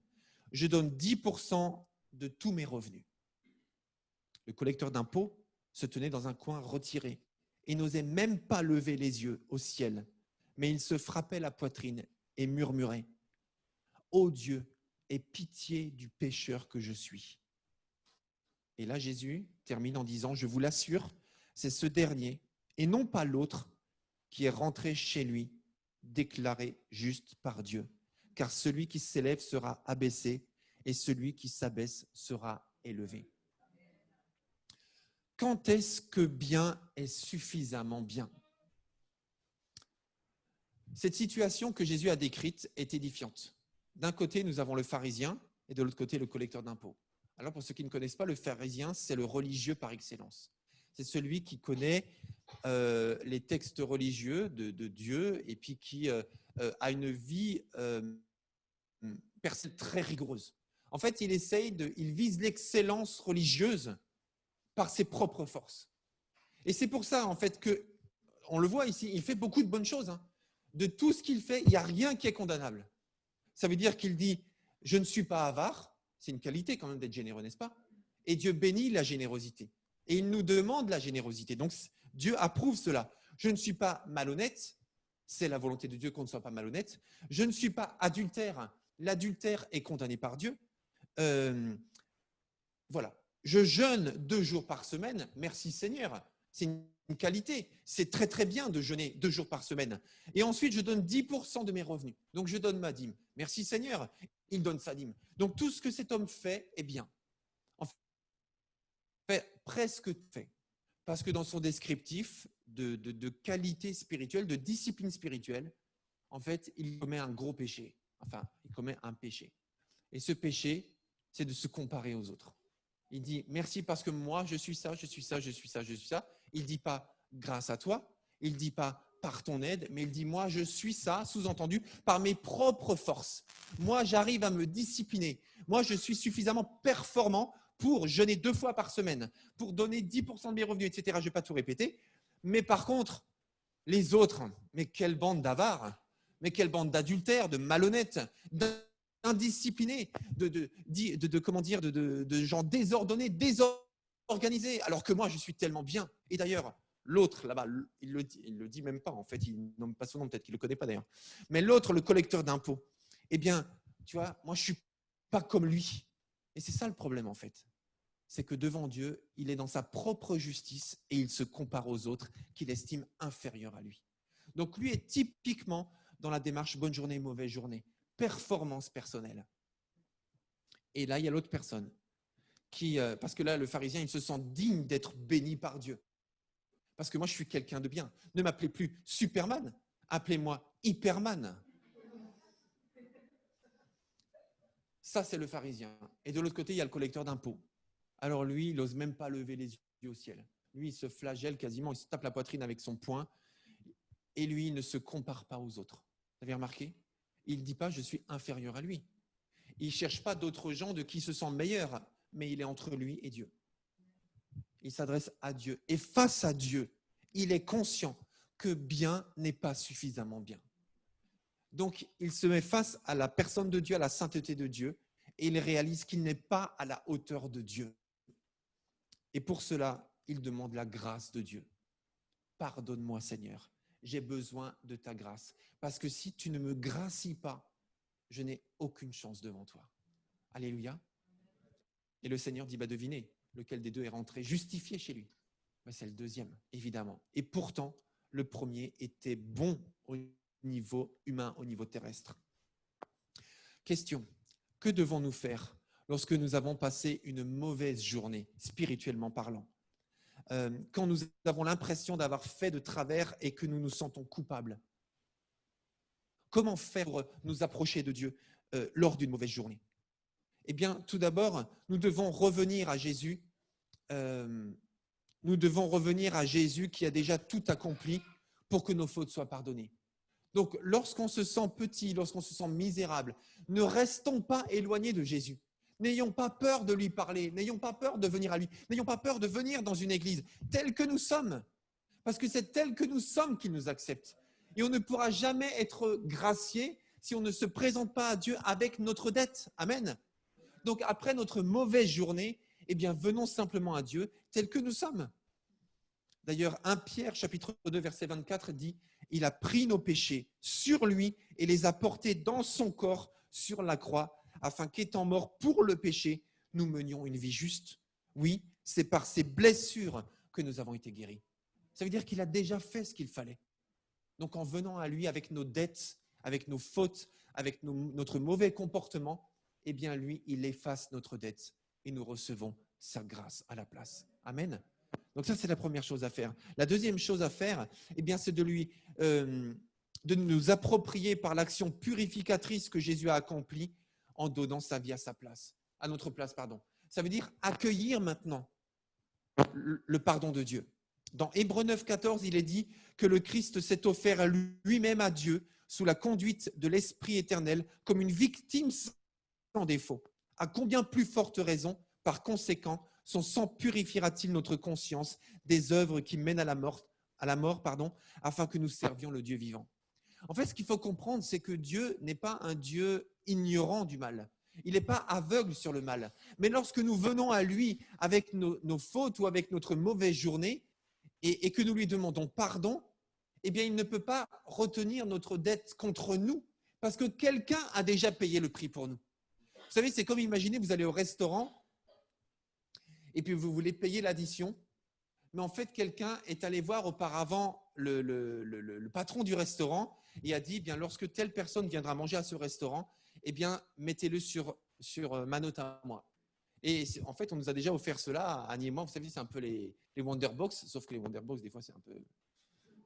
Je donne 10% de tous mes revenus. Le collecteur d'impôts se tenait dans un coin retiré et n'osait même pas lever les yeux au ciel, mais il se frappait la poitrine et murmurait « Ô Dieu, aie pitié du pécheur que je suis ». Et là, Jésus termine en disant « Je vous l'assure, c'est ce dernier, et non pas l'autre, qui est rentré chez lui, déclaré juste par Dieu. Car celui qui s'élève sera abaissé, et celui qui s'abaisse sera élevé. » Quand est-ce que bien est suffisamment bien? Cette situation que Jésus a décrite est édifiante. D'un côté, nous avons le pharisien et de l'autre côté, le collecteur d'impôts. Alors, pour ceux qui ne connaissent pas, le pharisien, c'est le religieux par excellence. C'est celui qui connaît les textes religieux de Dieu et puis qui a une vie personnelle très rigoureuse. En fait, il vise l'excellence religieuse par ses propres forces. Et c'est pour ça, en fait, on le voit ici, il fait beaucoup de bonnes choses. De tout ce qu'il fait, il n'y a rien qui est condamnable. Ça veut dire qu'il dit « je ne suis pas avare », c'est une qualité quand même d'être généreux, n'est-ce pas? Et Dieu bénit la générosité. Et il nous demande la générosité. Donc, Dieu approuve cela. Je ne suis pas malhonnête, c'est la volonté de Dieu qu'on ne soit pas malhonnête. Je ne suis pas adultère, l'adultère est condamné par Dieu. Voilà. Je jeûne 2 jours par semaine, merci Seigneur, c'est une qualité. C'est très très bien de jeûner 2 jours par semaine. Et ensuite, je donne 10% de mes revenus. Donc, je donne ma dîme. Merci Seigneur, il donne sa dîme. Donc, tout ce que cet homme fait est bien. En fait, presque fait. Parce que dans son descriptif de qualité spirituelle, de discipline spirituelle, en fait, il commet un gros péché. Enfin, il commet un péché. Et ce péché, c'est de se comparer aux autres. Il dit merci parce que moi, je suis ça, je suis ça, je suis ça, je suis ça. Il ne dit pas grâce à toi, il ne dit pas par ton aide, mais il dit moi, je suis ça, sous-entendu, par mes propres forces. Moi, j'arrive à me discipliner. Moi, je suis suffisamment performant pour jeûner 2 fois par semaine, pour donner 10% de mes revenus, etc. Je ne vais pas tout répéter. Mais par contre, les autres, mais quelle bande d'avares, mais quelle bande d'adultères, de malhonnêtes, indisciplinés, de gens désordonnés, désorganisés, alors que moi, je suis tellement bien. Et d'ailleurs, l'autre, là-bas, il le dit même pas, en fait, il nomme pas son nom, peut-être qu'il ne le connaît pas d'ailleurs. Mais l'autre, le collecteur d'impôts, eh bien, tu vois, moi, je ne suis pas comme lui. Et c'est ça le problème, en fait. C'est que devant Dieu, il est dans sa propre justice et il se compare aux autres qu'il estime inférieurs à lui. Donc, lui est typiquement dans la démarche bonne journée, mauvaise journée. Performance personnelle. Et là, il y a l'autre personne qui, parce que là, le pharisien, il se sent digne d'être béni par Dieu. Parce que moi, je suis quelqu'un de bien. Ne m'appelez plus Superman, appelez-moi Hyperman. Ça, c'est le pharisien. Et de l'autre côté, il y a le collecteur d'impôts. Alors lui, il n'ose même pas lever les yeux au ciel. Lui, il se flagelle quasiment, il se tape la poitrine avec son poing. Et lui, il ne se compare pas aux autres. Vous avez remarqué? Il ne dit pas « je suis inférieur à lui ». Il ne cherche pas d'autres gens de qui se sent meilleur, mais il est entre lui et Dieu. Il s'adresse à Dieu. Et face à Dieu, il est conscient que bien n'est pas suffisamment bien. Donc, il se met face à la personne de Dieu, à la sainteté de Dieu, et il réalise qu'il n'est pas à la hauteur de Dieu. Et pour cela, il demande la grâce de Dieu. Pardonne-moi, Seigneur, j'ai besoin de ta grâce. Parce que si tu ne me gracies pas, je n'ai aucune chance devant toi. Alléluia. Et le Seigneur dit, devinez, lequel des deux est rentré justifié chez lui? C'est le deuxième, évidemment. Et pourtant, le premier était bon au niveau humain, au niveau terrestre. Question. Que devons-nous faire lorsque nous avons passé une mauvaise journée, spirituellement parlant? Quand nous avons l'impression d'avoir fait de travers et que nous nous sentons coupables? Comment faire pour nous approcher de Dieu lors d'une mauvaise journée? Eh bien, tout d'abord, nous devons revenir à Jésus. Nous devons revenir à Jésus qui a déjà tout accompli pour que nos fautes soient pardonnées. Donc, lorsqu'on se sent petit, lorsqu'on se sent misérable, ne restons pas éloignés de Jésus. N'ayons pas peur de lui parler, n'ayons pas peur de venir à lui, n'ayons pas peur de venir dans une église telle que nous sommes, parce que c'est tel que nous sommes qu'il nous accepte. Et on ne pourra jamais être gracié si on ne se présente pas à Dieu avec notre dette. Amen. Donc, après notre mauvaise journée, eh bien, venons simplement à Dieu tel que nous sommes. D'ailleurs, 1 Pierre, chapitre 2, verset 24 dit « Il a pris nos péchés sur lui et les a portés dans son corps sur la croix, afin qu'étant morts pour le péché, nous menions une vie juste. » Oui, c'est par ses blessures que nous avons été guéris. Ça veut dire qu'il a déjà fait ce qu'il fallait. Donc, en venant à lui avec nos dettes, avec nos fautes, avec notre mauvais comportement, eh bien, lui, il efface notre dette et nous recevons sa grâce à la place. Amen. Donc ça, c'est la première chose à faire. La deuxième chose à faire, eh bien, c'est de nous approprier par l'action purificatrice que Jésus a accomplie en donnant sa vie à notre place, pardon. Ça veut dire accueillir maintenant le pardon de Dieu. Dans Hébreux 9, 14, il est dit que le Christ s'est offert lui-même à Dieu sous la conduite de l'Esprit éternel comme une victime sans défaut. À combien plus forte raison, par conséquent, son sang purifiera-t-il notre conscience des œuvres qui mènent à la mort, afin que nous servions le Dieu vivant. En fait, ce qu'il faut comprendre, c'est que Dieu n'est pas un Dieu ignorant du mal. Il n'est pas aveugle sur le mal. Mais lorsque nous venons à lui avec nos fautes ou avec notre mauvaise journée et que nous lui demandons pardon, eh bien, il ne peut pas retenir notre dette contre nous parce que quelqu'un a déjà payé le prix pour nous. Vous savez, c'est comme imaginer, vous allez au restaurant et puis vous voulez payer l'addition, mais en fait, quelqu'un est allé voir auparavant le patron du restaurant et a dit, eh bien, lorsque telle personne viendra manger à ce restaurant, eh bien, mettez-le sur ma note à moi. Et en fait, on nous a déjà offert cela, Annie et moi. Vous savez, c'est un peu les Wonderbox, sauf que les Wonderbox, des fois, c'est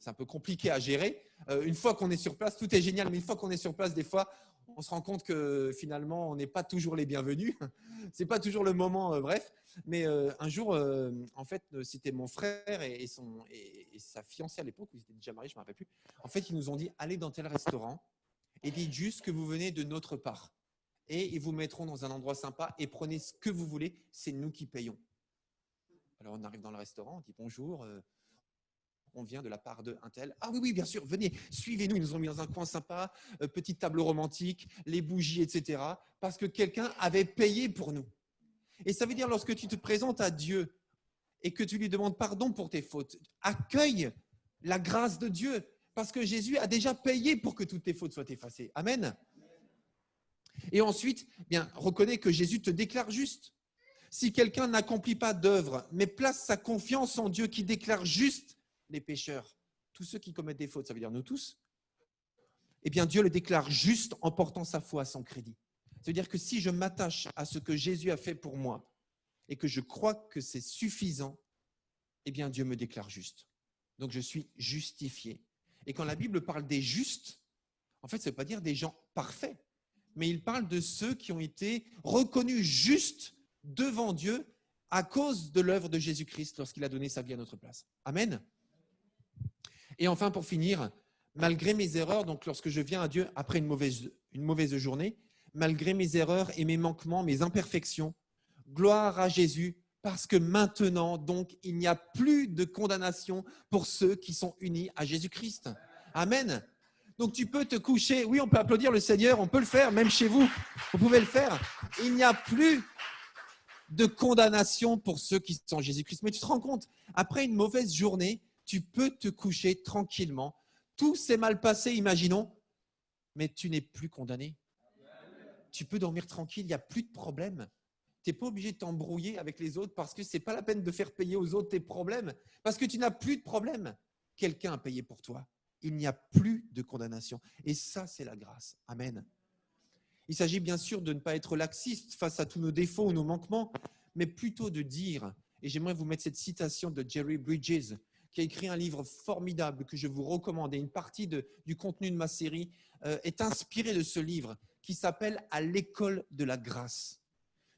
un peu compliqué à gérer. Une fois qu'on est sur place, tout est génial, mais une fois qu'on est sur place, des fois, on se rend compte que finalement, on n'est pas toujours les bienvenus. C'est pas toujours le moment, bref. Mais un jour, en fait, c'était mon frère et sa fiancée à l'époque, où ils étaient déjà mariés, je ne me rappelle plus. En fait, ils nous ont dit, allez dans tel restaurant et dites juste que vous venez de notre part. Et ils vous mettront dans un endroit sympa et prenez ce que vous voulez, c'est nous qui payons. Alors, on arrive dans le restaurant, on dit bonjour, on vient de la part de un tel. Ah oui, oui, bien sûr, venez, suivez-nous. Ils nous ont mis dans un coin sympa, petite table romantique, les bougies, etc. Parce que quelqu'un avait payé pour nous. Et ça veut dire, lorsque tu te présentes à Dieu et que tu lui demandes pardon pour tes fautes, accueille la grâce de Dieu. Parce que Jésus a déjà payé pour que toutes tes fautes soient effacées. Amen. Et ensuite, bien, reconnais que Jésus te déclare juste. Si quelqu'un n'accomplit pas d'œuvre, mais place sa confiance en Dieu qui déclare juste les pécheurs, tous ceux qui commettent des fautes, ça veut dire nous tous, eh bien Dieu le déclare juste en portant sa foi à son crédit. Ça veut dire que si je m'attache à ce que Jésus a fait pour moi et que je crois que c'est suffisant, eh bien Dieu me déclare juste. Donc je suis justifié. Et quand la Bible parle des justes, en fait, ça ne veut pas dire des gens parfaits, mais il parle de ceux qui ont été reconnus justes devant Dieu à cause de l'œuvre de Jésus-Christ lorsqu'il a donné sa vie à notre place. Amen. Et enfin, pour finir, malgré mes erreurs, donc lorsque je viens à Dieu après une mauvaise journée, malgré mes erreurs et mes manquements, mes imperfections, gloire à Jésus, parce que maintenant, donc, il n'y a plus de condamnation pour ceux qui sont unis à Jésus-Christ. Amen. Donc, tu peux te coucher. Oui, on peut applaudir le Seigneur, on peut le faire, même chez vous. Vous pouvez le faire. Il n'y a plus de condamnation pour ceux qui sont en Jésus-Christ. Mais tu te rends compte, après une mauvaise journée, tu peux te coucher tranquillement. Tout s'est mal passé, imaginons, mais tu n'es plus condamné. Tu peux dormir tranquille, il n'y a plus de problème. Tu n'es pas obligé de t'embrouiller avec les autres parce que ce n'est pas la peine de faire payer aux autres tes problèmes, parce que tu n'as plus de problème. Quelqu'un a payé pour toi. Il n'y a plus de condamnation. Et ça, c'est la grâce. Amen. Il s'agit bien sûr de ne pas être laxiste face à tous nos défauts ou nos manquements, mais plutôt de dire, et j'aimerais vous mettre cette citation de Jerry Bridges, qui a écrit un livre formidable que je vous recommande, et une partie du contenu de ma série est inspirée de ce livre qui s'appelle « À l'école de la grâce ».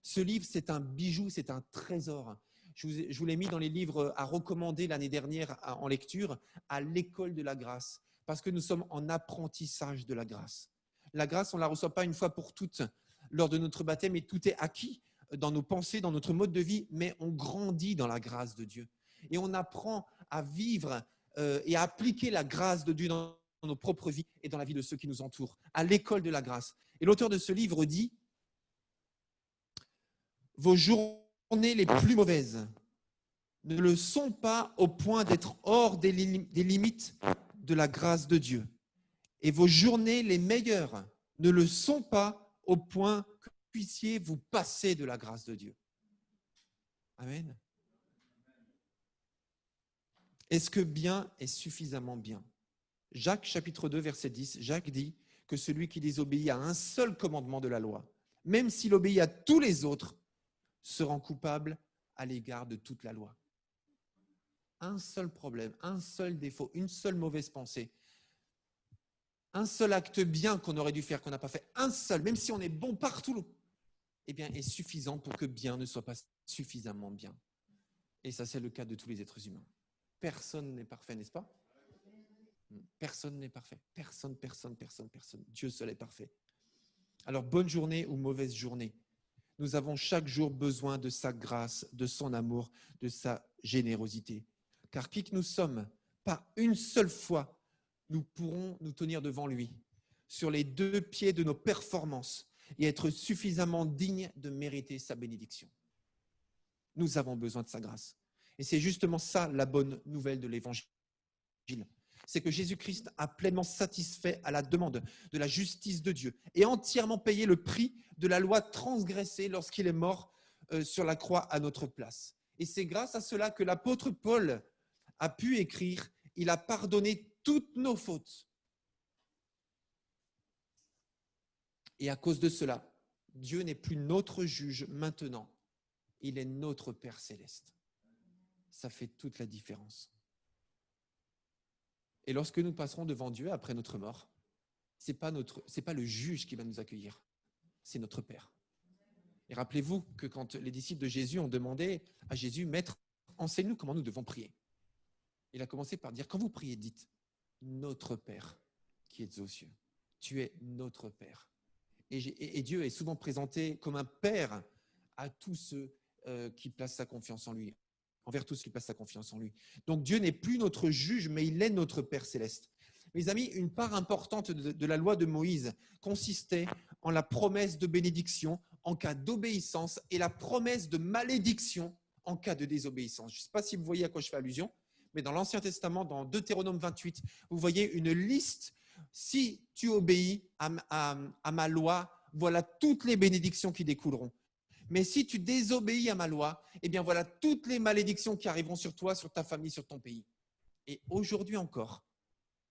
Ce livre, c'est un bijou, c'est un trésor. Je vous l'ai mis dans les livres à recommander l'année dernière en lecture, « À l'école de la grâce », parce que nous sommes en apprentissage de la grâce. La grâce, on ne la reçoit pas une fois pour toutes lors de notre baptême, et tout est acquis dans nos pensées, dans notre mode de vie, mais on grandit dans la grâce de Dieu. Et on apprend à vivre et à appliquer la grâce de Dieu dans nos propres vies et dans la vie de ceux qui nous entourent, à l'école de la grâce. Et l'auteur de ce livre dit « Vos journées les plus mauvaises ne le sont pas au point d'être hors des limites de la grâce de Dieu. Et vos journées les meilleures ne le sont pas au point que vous puissiez vous passer de la grâce de Dieu. » Amen. Est-ce que bien est suffisamment bien? Jacques chapitre 2 verset 10, Jacques dit que celui qui désobéit à un seul commandement de la loi, même s'il obéit à tous les autres, se rend coupable à l'égard de toute la loi. Un seul problème, un seul défaut, une seule mauvaise pensée, un seul acte bien qu'on aurait dû faire, qu'on n'a pas fait, un seul, même si on est bon partout, eh bien, est suffisant pour que bien ne soit pas suffisamment bien. Et ça, c'est le cas de tous les êtres humains. Personne n'est parfait, n'est-ce pas? Personne n'est parfait. Personne. Dieu seul est parfait. Alors, bonne journée ou mauvaise journée, nous avons chaque jour besoin de sa grâce, de son amour, de sa générosité. Car qui que nous sommes, pas une seule fois, nous pourrons nous tenir devant lui, sur les deux pieds de nos performances, et être suffisamment dignes de mériter sa bénédiction. Nous avons besoin de sa grâce. Et c'est justement ça la bonne nouvelle de l'Évangile. C'est que Jésus-Christ a pleinement satisfait à la demande de la justice de Dieu et entièrement payé le prix de la loi transgressée lorsqu'il est mort sur la croix à notre place. Et c'est grâce à cela que l'apôtre Paul a pu écrire « Il a pardonné toutes nos fautes ». Et à cause de cela, Dieu n'est plus notre juge maintenant, il est notre Père céleste. Ça fait toute la différence. Et lorsque nous passerons devant Dieu après notre mort, c'est pas le juge qui va nous accueillir, c'est notre Père. Et rappelez-vous que quand les disciples de Jésus ont demandé à Jésus, « Maître, enseigne-nous comment nous devons prier ». Il a commencé par dire, quand vous priez, dites, « Notre Père qui êtes aux cieux, tu es notre Père ». Et Dieu est souvent présenté comme un Père à tous ceux qui placent sa confiance en lui, envers tous ceux qui placent sa confiance en lui. Donc Dieu n'est plus notre juge, mais il est notre Père céleste. Mes amis, une part importante de la loi de Moïse consistait en la promesse de bénédiction en cas d'obéissance et la promesse de malédiction en cas de désobéissance. Je ne sais pas si vous voyez à quoi je fais allusion, mais dans l'Ancien Testament, dans Deutéronome 28, vous voyez une liste. Si tu obéis à ma loi, voilà toutes les bénédictions qui découleront. Mais si tu désobéis à ma loi, eh bien voilà toutes les malédictions qui arriveront sur toi, sur ta famille, sur ton pays. Et aujourd'hui encore,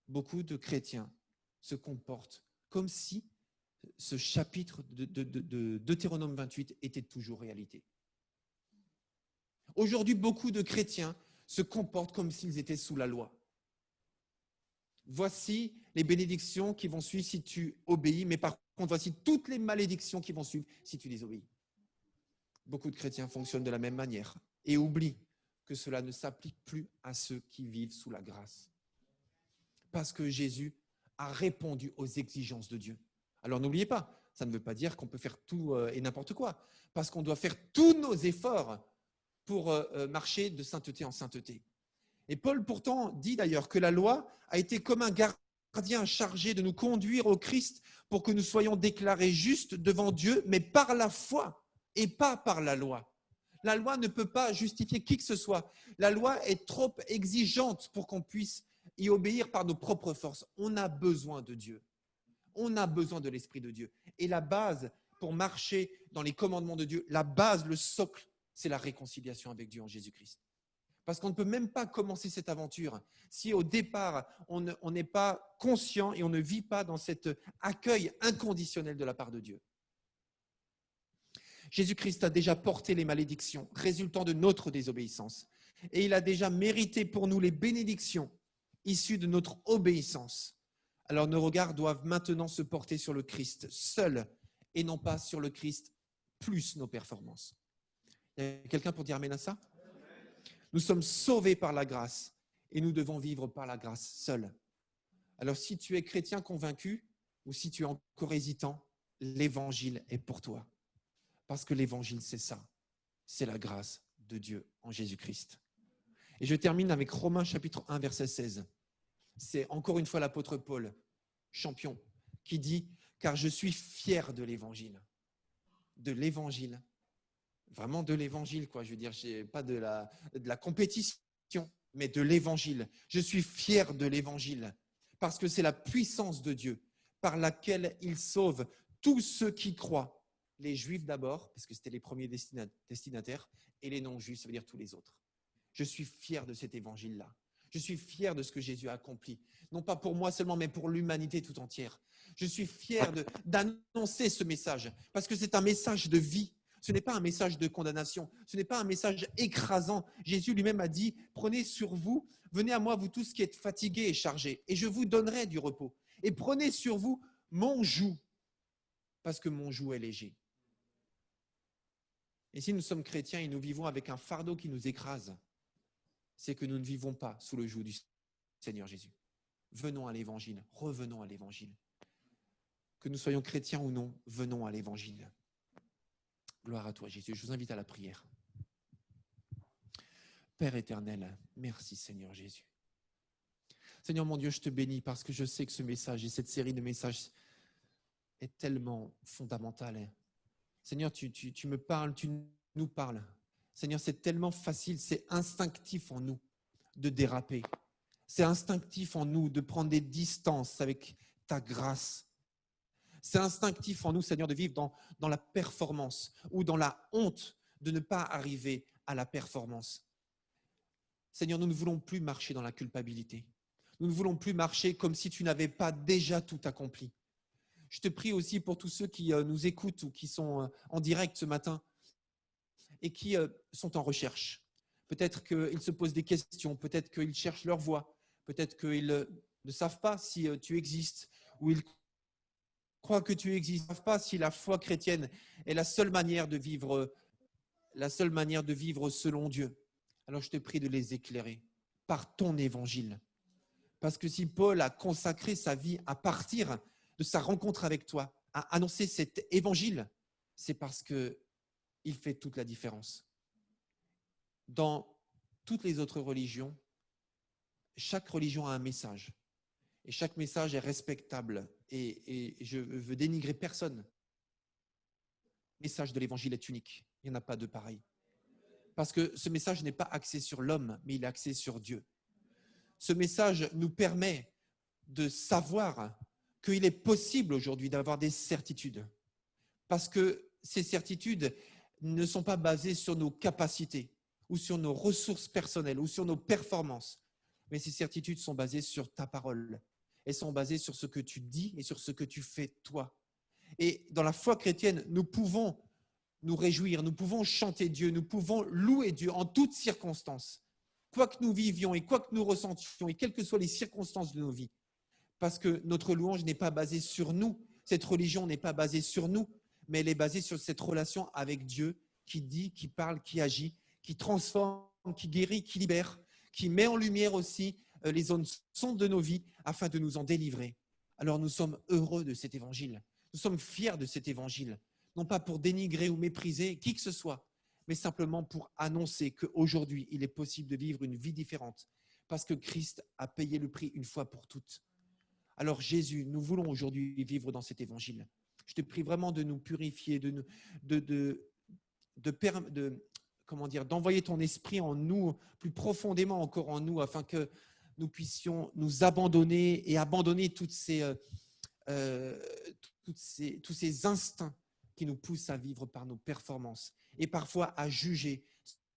beaucoup de chrétiens se comportent comme si ce chapitre de Deutéronome 28 était toujours réalité. Aujourd'hui, beaucoup de chrétiens se comportent comme s'ils étaient sous la loi. Voici les bénédictions qui vont suivre si tu obéis, mais par contre, voici toutes les malédictions qui vont suivre si tu désobéis. Beaucoup de chrétiens fonctionnent de la même manière et oublient que cela ne s'applique plus à ceux qui vivent sous la grâce. Parce que Jésus a répondu aux exigences de Dieu. Alors n'oubliez pas, ça ne veut pas dire qu'on peut faire tout et n'importe quoi, parce qu'on doit faire tous nos efforts pour marcher de sainteté en sainteté. Et Paul pourtant dit d'ailleurs que la loi a été comme un gardien chargé de nous conduire au Christ pour que nous soyons déclarés justes devant Dieu, mais par la foi et pas par la loi. La loi ne peut pas justifier qui que ce soit. La loi est trop exigeante pour qu'on puisse y obéir par nos propres forces. On a besoin de Dieu. On a besoin de l'Esprit de Dieu. Et la base pour marcher dans les commandements de Dieu, la base, le socle, c'est la réconciliation avec Dieu en Jésus-Christ. Parce qu'on ne peut même pas commencer cette aventure si au départ, on n'est pas conscient et on ne vit pas dans cet accueil inconditionnel de la part de Dieu. Jésus-Christ a déjà porté les malédictions résultant de notre désobéissance. Et il a déjà mérité pour nous les bénédictions issues de notre obéissance. Alors nos regards doivent maintenant se porter sur le Christ seul et non pas sur le Christ plus nos performances. Il y a quelqu'un pour dire amen à ça? Nous sommes sauvés par la grâce et nous devons vivre par la grâce seule. Alors si tu es chrétien convaincu ou si tu es encore hésitant, l'évangile est pour toi. Parce que l'évangile, c'est ça. C'est la grâce de Dieu en Jésus-Christ. Et je termine avec Romains chapitre 1, verset 16. C'est encore une fois l'apôtre Paul, champion, qui dit « Car je suis fier de l'évangile. » De l'évangile. Vraiment de l'évangile, quoi. Je veux dire, pas de la compétition, mais de l'évangile. Je suis fier de l'évangile parce que c'est la puissance de Dieu par laquelle il sauve tous ceux qui croient. Les Juifs d'abord, parce que c'était les premiers destinataires, et les non-Juifs, ça veut dire tous les autres. Je suis fier de cet évangile-là. Je suis fier de ce que Jésus a accompli. Non pas pour moi seulement, mais pour l'humanité tout entière. Je suis fier d'annoncer ce message, parce que c'est un message de vie. Ce n'est pas un message de condamnation. Ce n'est pas un message écrasant. Jésus lui-même a dit, prenez sur vous, venez à moi, vous tous qui êtes fatigués et chargés, et je vous donnerai du repos. Et prenez sur vous mon joug, parce que mon joug est léger. Et si nous sommes chrétiens et nous vivons avec un fardeau qui nous écrase, c'est que nous ne vivons pas sous le joug du Seigneur Jésus. Venons à l'Évangile, revenons à l'Évangile. Que nous soyons chrétiens ou non, venons à l'Évangile. Gloire à toi Jésus, je vous invite à la prière. Père éternel, merci Seigneur Jésus. Seigneur mon Dieu, je te bénis parce que je sais que ce message et cette série de messages est tellement fondamentale. Seigneur, tu me parles, tu nous parles. Seigneur, c'est tellement facile, c'est instinctif en nous de déraper. C'est instinctif en nous de prendre des distances avec ta grâce. C'est instinctif en nous, Seigneur, de vivre dans la performance ou dans la honte de ne pas arriver à la performance. Seigneur, nous ne voulons plus marcher dans la culpabilité. Nous ne voulons plus marcher comme si tu n'avais pas déjà tout accompli. Je te prie aussi pour tous ceux qui nous écoutent ou qui sont en direct ce matin et qui sont en recherche. Peut-être qu'ils se posent des questions, peut-être qu'ils cherchent leur voie, peut-être qu'ils ne savent pas si tu existes ou ils croient que tu existes, ne savent pas si la foi chrétienne est la seule manière de vivre selon Dieu. Alors je te prie de les éclairer par ton évangile. Parce que si Paul a consacré sa vie à partir de sa rencontre avec toi, à annoncer cet évangile, c'est parce qu'il fait toute la différence. Dans toutes les autres religions, chaque religion a un message. Et chaque message est respectable. Et je veux dénigrer personne. Le message de l'évangile est unique. Il n'y en a pas de pareil. Parce que ce message n'est pas axé sur l'homme, mais il est axé sur Dieu. Ce message nous permet de savoir qu'il est possible aujourd'hui d'avoir des certitudes. Parce que ces certitudes ne sont pas basées sur nos capacités ou sur nos ressources personnelles ou sur nos performances. Mais ces certitudes sont basées sur ta parole. Elles sont basées sur ce que tu dis et sur ce que tu fais toi. Et dans la foi chrétienne, nous pouvons nous réjouir, nous pouvons chanter Dieu, nous pouvons louer Dieu en toutes circonstances. Quoi que nous vivions et quoi que nous ressentions et quelles que soient les circonstances de nos vies. Parce que notre louange n'est pas basée sur nous, cette religion n'est pas basée sur nous, mais elle est basée sur cette relation avec Dieu qui dit, qui parle, qui agit, qui transforme, qui guérit, qui libère, qui met en lumière aussi les zones sombres de nos vies afin de nous en délivrer. Alors nous sommes heureux de cet évangile, nous sommes fiers de cet évangile, non pas pour dénigrer ou mépriser qui que ce soit, mais simplement pour annoncer qu'aujourd'hui, il est possible de vivre une vie différente parce que Christ a payé le prix une fois pour toutes. Alors Jésus, nous voulons aujourd'hui vivre dans cet évangile. Je te prie vraiment de nous purifier, d'envoyer ton esprit en nous, plus profondément encore en nous, afin que nous puissions nous abandonner et abandonner tous ces instincts qui nous poussent à vivre par nos performances et parfois à juger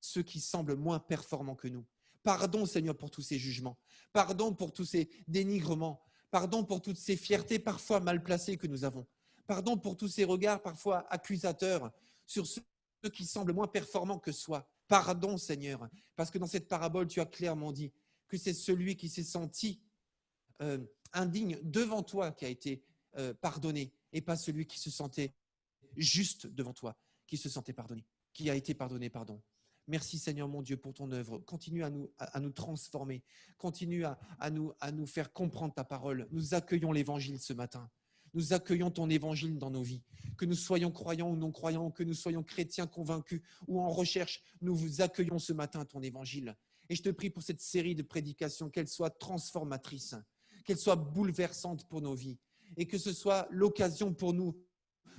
ceux qui semblent moins performants que nous. Pardon, Seigneur, pour tous ces jugements. Pardon pour tous ces dénigrements. Pardon pour toutes ces fiertés parfois mal placées que nous avons. Pardon pour tous ces regards parfois accusateurs sur ceux qui semblent moins performants que soi. Pardon, Seigneur, parce que dans cette parabole, tu as clairement dit que c'est celui qui s'est senti indigne devant toi qui a été pardonné, et pas celui qui se sentait juste devant toi, qui se sentait pardonné, qui a été pardonné, pardon. Merci Seigneur mon Dieu pour ton œuvre. Continue à nous transformer. Continue à nous faire comprendre ta parole. Nous accueillons l'évangile ce matin. Nous accueillons ton évangile dans nos vies. Que nous soyons croyants ou non croyants, que nous soyons chrétiens convaincus ou en recherche, nous vous accueillons ce matin ton évangile. Et je te prie pour cette série de prédications, qu'elle soit transformatrice, qu'elle soit bouleversante pour nos vies et que ce soit l'occasion pour nous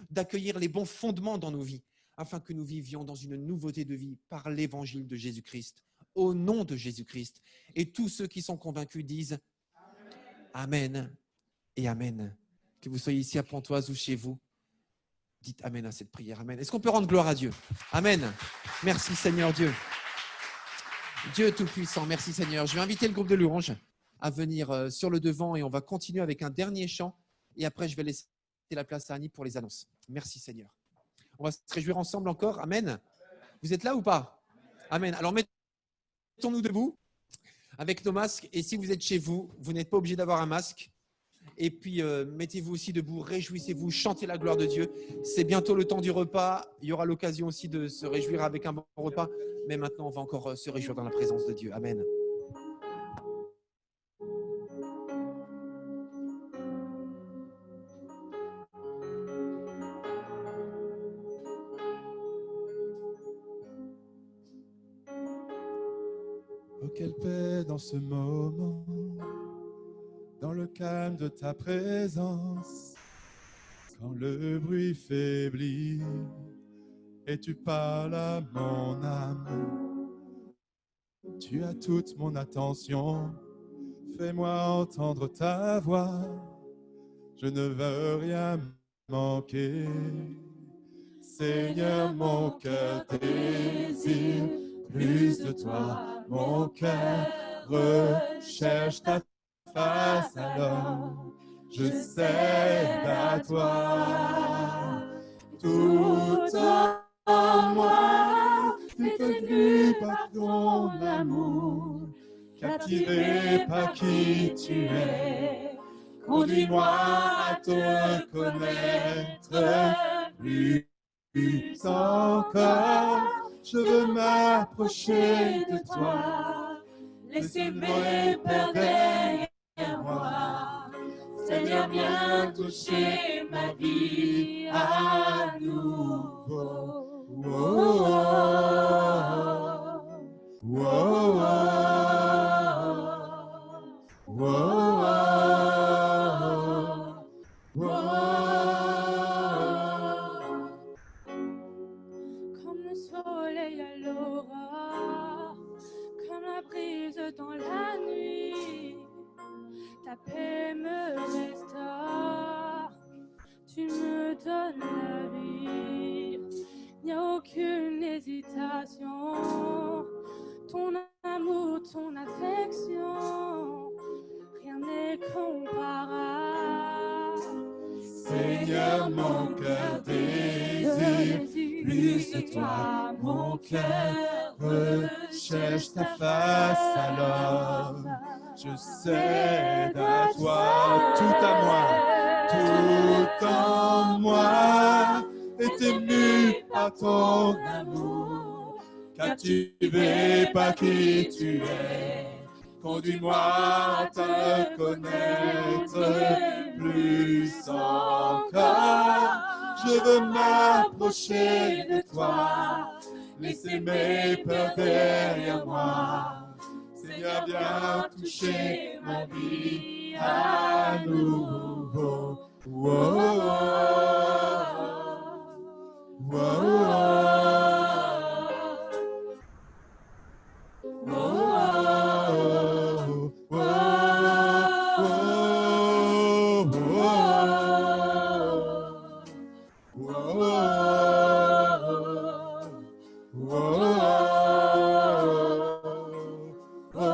d'accueillir les bons fondements dans nos vies, afin que nous vivions dans une nouveauté de vie par l'évangile de Jésus-Christ, au nom de Jésus-Christ. Et tous ceux qui sont convaincus disent Amen et Amen. Que vous soyez ici à Pontoise ou chez vous, dites Amen à cette prière. Amen. Est-ce qu'on peut rendre gloire à Dieu? Amen. Merci Seigneur Dieu. Dieu Tout-Puissant, merci Seigneur. Je vais inviter le groupe de louanges à venir sur le devant et on va continuer avec un dernier chant. Et après, je vais laisser la place à Annie pour les annonces. Merci Seigneur. On va se réjouir ensemble encore. Amen. Vous êtes là ou pas? Amen. Alors mettons-nous debout avec nos masques. Et si vous êtes chez vous, vous n'êtes pas obligé d'avoir un masque. Et puis mettez-vous aussi debout, réjouissez-vous, chantez la gloire de Dieu. C'est bientôt le temps du repas. Il y aura l'occasion aussi de se réjouir avec un bon repas. Mais maintenant, on va encore se réjouir dans la présence de Dieu. Amen. Oh, quelle paix dans ce moment, dans le calme de ta présence, quand le bruit faiblit et tu parles à mon âme. Tu as toute mon attention, fais-moi entendre ta voix, je ne veux rien manquer. Seigneur, mon cœur désire plus de toi, mon cœur recherche ta face, alors je cède à toi. Tout en moi est tenu par ton amour, captivé par qui tu es. Conduis-moi à te connaître plus encore. Je veux m'approcher de toi, laisser mes peurs derrière moi. Seigneur, viens toucher ma vie à nouveau. Oh, oh, oh, oh, oh, oh, oh, Comme le soleil à l'aurore, comme la brise dans la nuit, ta paix me restaure, tu me donnes la vie. Il n'y a aucune hésitation, ton amour, ton affection, rien n'est comparable. Seigneur, mon cœur désire plus de toi, mon cœur recherche ta face, alors je cède à toi. Tout à moi est ému par ton amour, captivé par qui tu es. Conduis-moi à te connaître plus encore. Je veux m'approcher de toi, laisser mes peurs derrière moi. Seigneur, viens toucher ma vie à nouveau. Oh, oh, oh, oh, oh,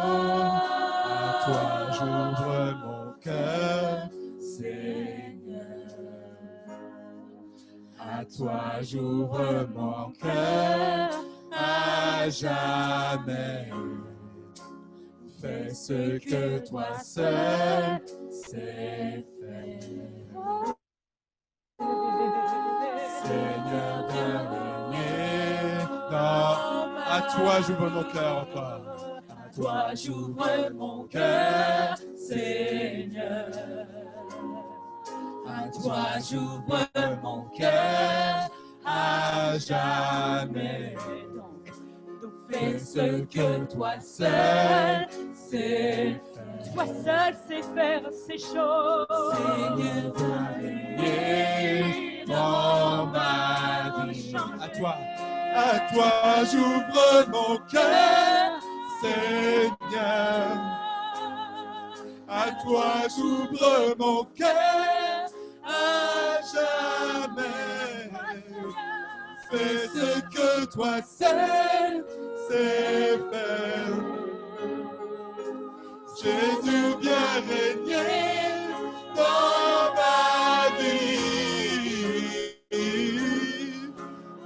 à toi j'ouvre mon cœur, Seigneur. À toi toi j'ouvre mon cœur à jamais. Fais ce que toi seul sais faire. Seigneur de régner, à toi j'ouvre mon cœur encore. À toi j'ouvre mon cœur, Seigneur. À toi j'ouvre mon cœur à jamais. Donc fais ce que toi seul sais faire. Toi seul sais faire ces choses. Seigneur, viens régner dans ma vie. À toi j'ouvre mon cœur, Seigneur. À toi j'ouvre mon cœur à jamais. Fais ce que toi seul sais faire. Jésus, viens régner dans ma vie.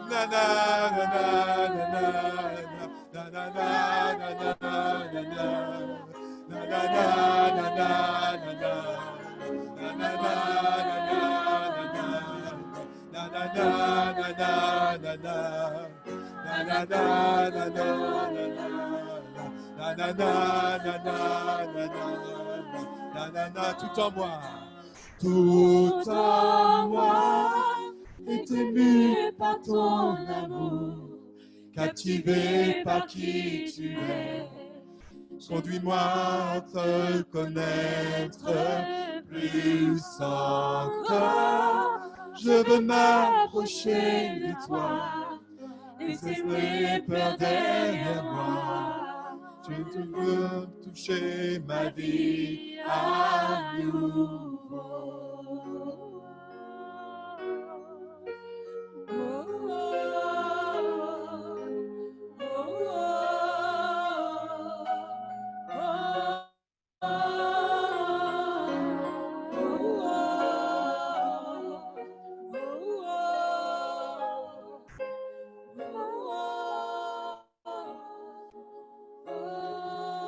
Na na na na na na na na na na na na. Na na na na na na na. Na na na na na na. Na na na na na na na. Na na na na na na na na. Tout en moi. Tout en moi est ému par ton amour, captivé par qui tu es. Conduis-moi à te connaître plus encore. Je veux m'approcher de toi, laisser mes peurs derrière moi. Je veux toucher ma vie à nouveau.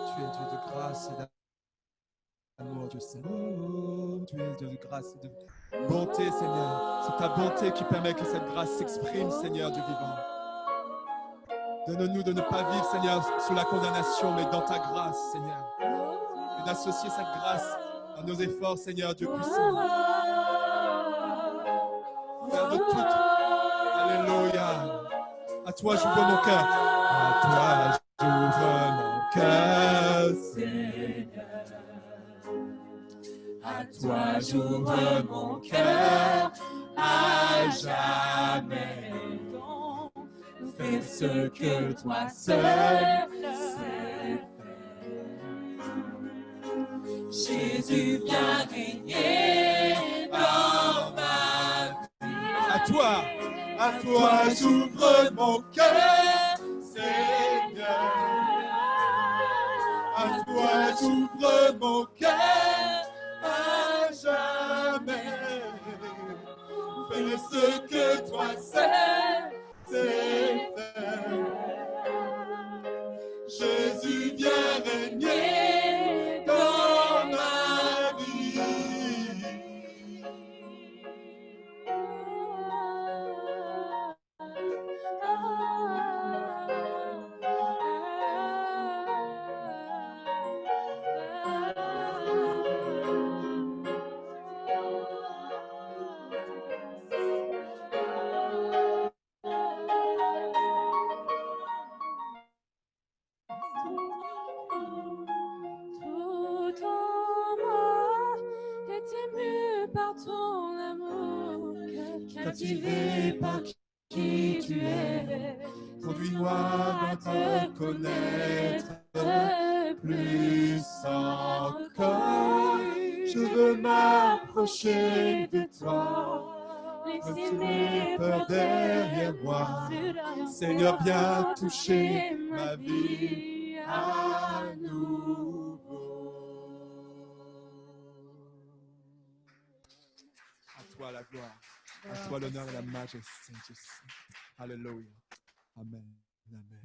Tu es Dieu de grâce et d'amour, Dieu Seigneur. Tu es Dieu de grâce et de bonté, Seigneur. C'est ta bonté qui permet que cette grâce s'exprime, Seigneur Dieu vivant. Donne-nous de ne pas vivre, Seigneur, sous la condamnation, mais dans ta grâce, Seigneur. Et d'associer cette grâce à nos efforts, Seigneur Dieu puissant. Père de tout, alléluia. À toi j'ouvre mon cœur. À toi j'ouvre mon cœur, Seigneur. À toi j'ouvre mon cœur à jamais. Fais ce que toi seul sais faire. Jésus, viens régner dans ma vie. À toi j'ouvre mon cœur, Seigneur. À toi j'ouvre mon cœur à jamais. Fais ce que toi seul sais faire. Jésus, viens régner dans ma vie. Tout en moi est ému par ton amour, Captivé par qui tu es, conduis-moi à te connaître plus encore. Je veux m'approcher de toi, laisser mes peurs derrière moi. Seigneur, viens toucher ma vie à nouveau. À toi la gloire. À toi l'honneur et la majesté, Dieu saint. Alléluia. Amen. Amen. Amen.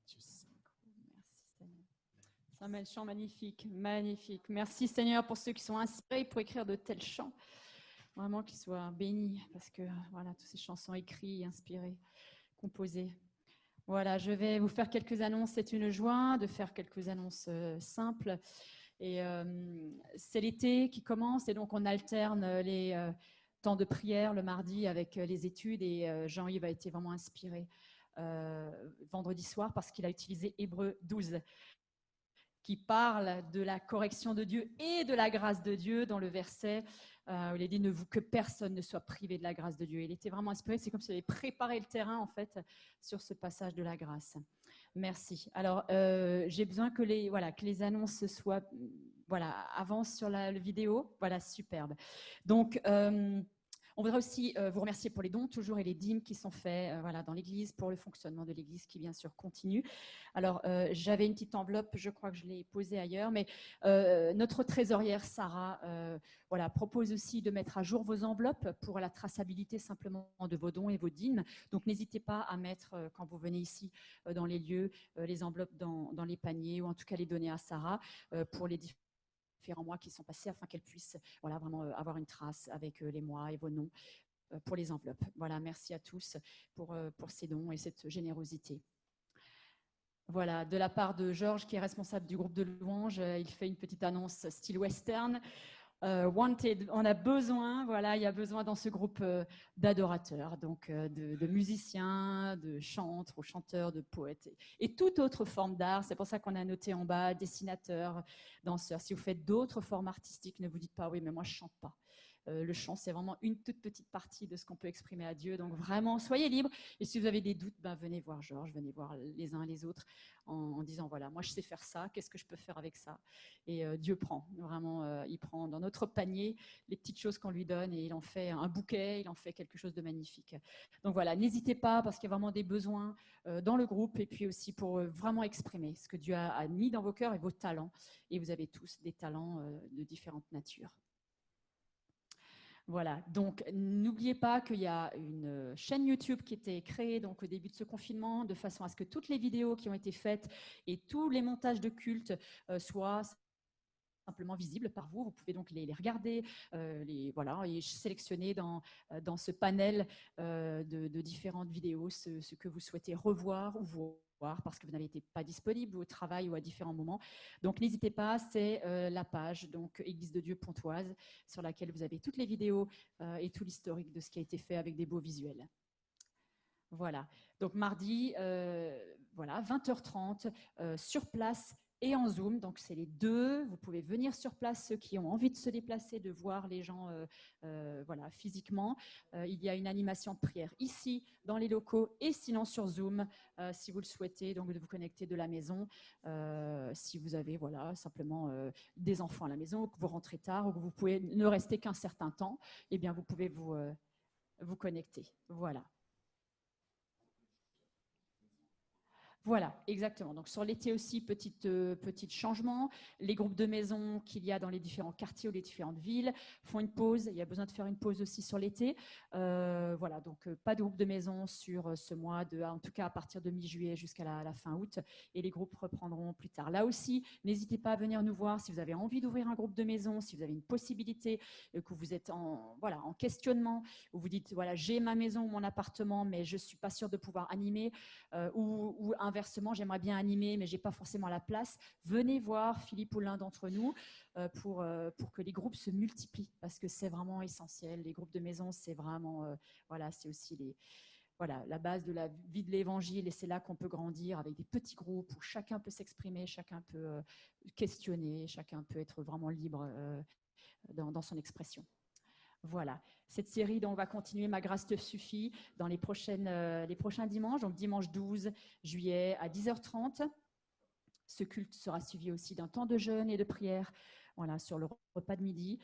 Dieu saint. Merci Seigneur. Samuel, chant magnifique, magnifique. Merci Seigneur pour ceux qui sont inspirés pour écrire de tels chants. Vraiment qu'ils soient bénis parce que voilà, tous ces chants sont écrits, inspirés, composés. Voilà, je vais vous faire quelques annonces. C'est une joie de faire quelques annonces simples. Et c'est l'été qui commence et donc on alterne les temps de prière le mardi avec les études et Jean-Yves a été vraiment inspiré vendredi soir parce qu'il a utilisé Hébreux 12 qui parle de la correction de Dieu et de la grâce de Dieu dans le verset où il est dit que personne ne soit privé de la grâce de Dieu. Il était vraiment inspiré, c'est comme s'il avait préparé le terrain en fait sur ce passage de la grâce. Merci. Alors, j'ai besoin que les annonces soient, avancent sur la vidéo. Voilà, superbe. Donc, on voudrait aussi vous remercier pour les dons toujours et les dîmes qui sont faits dans l'Église, pour le fonctionnement de l'Église qui bien sûr continue. Alors, j'avais une petite enveloppe, je crois que je l'ai posée ailleurs, mais notre trésorière Sarah propose aussi de mettre à jour vos enveloppes pour la traçabilité simplement de vos dons et vos dîmes. Donc, n'hésitez pas à mettre, quand vous venez ici dans les lieux, les enveloppes dans les paniers ou en tout cas les donner à Sarah pour les différents mois qui sont passés afin qu'elle puisse vraiment avoir une trace avec les mois et vos noms pour les enveloppes. Voilà, merci à tous pour ces dons et cette générosité. Voilà, de la part de Georges qui est responsable du groupe de louanges, il fait une petite annonce style western. Wanted, on a besoin, il y a besoin dans ce groupe d'adorateurs, donc de musiciens, de chantres, ou chanteurs, de poètes et toute autre forme d'art. C'est pour ça qu'on a noté en bas dessinateurs, danseurs. Si vous faites d'autres formes artistiques, ne vous dites pas oui, mais moi je chante pas. Le chant, c'est vraiment une toute petite partie de ce qu'on peut exprimer à Dieu. Donc vraiment, soyez libres. Et si vous avez des doutes, venez voir Georges, venez voir les uns les autres en disant, voilà, moi je sais faire ça, qu'est-ce que je peux faire avec ça? Et Dieu prend, vraiment, il prend dans notre panier les petites choses qu'on lui donne et il en fait un bouquet, il en fait quelque chose de magnifique. Donc voilà, n'hésitez pas parce qu'il y a vraiment des besoins dans le groupe et puis aussi pour vraiment exprimer ce que Dieu a mis dans vos cœurs et vos talents. Et vous avez tous des talents de différentes natures. Voilà, donc n'oubliez pas qu'il y a une chaîne YouTube qui était créée donc, au début de ce confinement de façon à ce que toutes les vidéos qui ont été faites et tous les montages de culte soient simplement visibles par vous. Vous pouvez donc les regarder, et sélectionner dans ce panel de différentes vidéos ce que vous souhaitez revoir ou voir parce que vous n'avez été pas disponible au travail ou à différents moments. Donc, n'hésitez pas, c'est la page donc Église de Dieu Pontoise sur laquelle vous avez toutes les vidéos et tout l'historique de ce qui a été fait avec des beaux visuels. Voilà. Donc, mardi, 20h30, sur place et en Zoom, donc c'est les deux. Vous pouvez venir sur place, ceux qui ont envie de se déplacer, de voir les gens physiquement. Il y a une animation de prière ici, dans les locaux, et sinon sur Zoom, si vous le souhaitez, donc de vous connecter de la maison. Si vous avez simplement des enfants à la maison, ou que vous rentrez tard, ou que vous pouvez ne rester qu'un certain temps, eh bien vous pouvez vous connecter. Voilà. Voilà, exactement. Donc sur l'été aussi, petit changement. Les groupes de maison qu'il y a dans les différents quartiers ou les différentes villes font une pause. Il y a besoin de faire une pause aussi sur l'été. Voilà, donc pas de groupe de maison sur ce mois, en tout cas à partir de mi-juillet jusqu'à la fin août. Et les groupes reprendront plus tard. Là aussi, n'hésitez pas à venir nous voir si vous avez envie d'ouvrir un groupe de maison, si vous avez une possibilité, que vous êtes en questionnement, où vous dites, voilà, j'ai ma maison ou mon appartement, mais je ne suis pas sûre de pouvoir animer, ou inversement, j'aimerais bien animer, mais je n'ai pas forcément la place. Venez voir Philippe ou l'un d'entre nous pour que les groupes se multiplient, parce que c'est vraiment essentiel. Les groupes de maison, c'est vraiment, c'est aussi la base de la vie de l'Évangile, et c'est là qu'on peut grandir avec des petits groupes où chacun peut s'exprimer, chacun peut questionner, chacun peut être vraiment libre dans son expression. Voilà, cette série dont on va continuer, Ma grâce te suffit, dans les prochains dimanches, donc dimanche 12 juillet à 10h30. Ce culte sera suivi aussi d'un temps de jeûne et de prière, sur le repas de midi.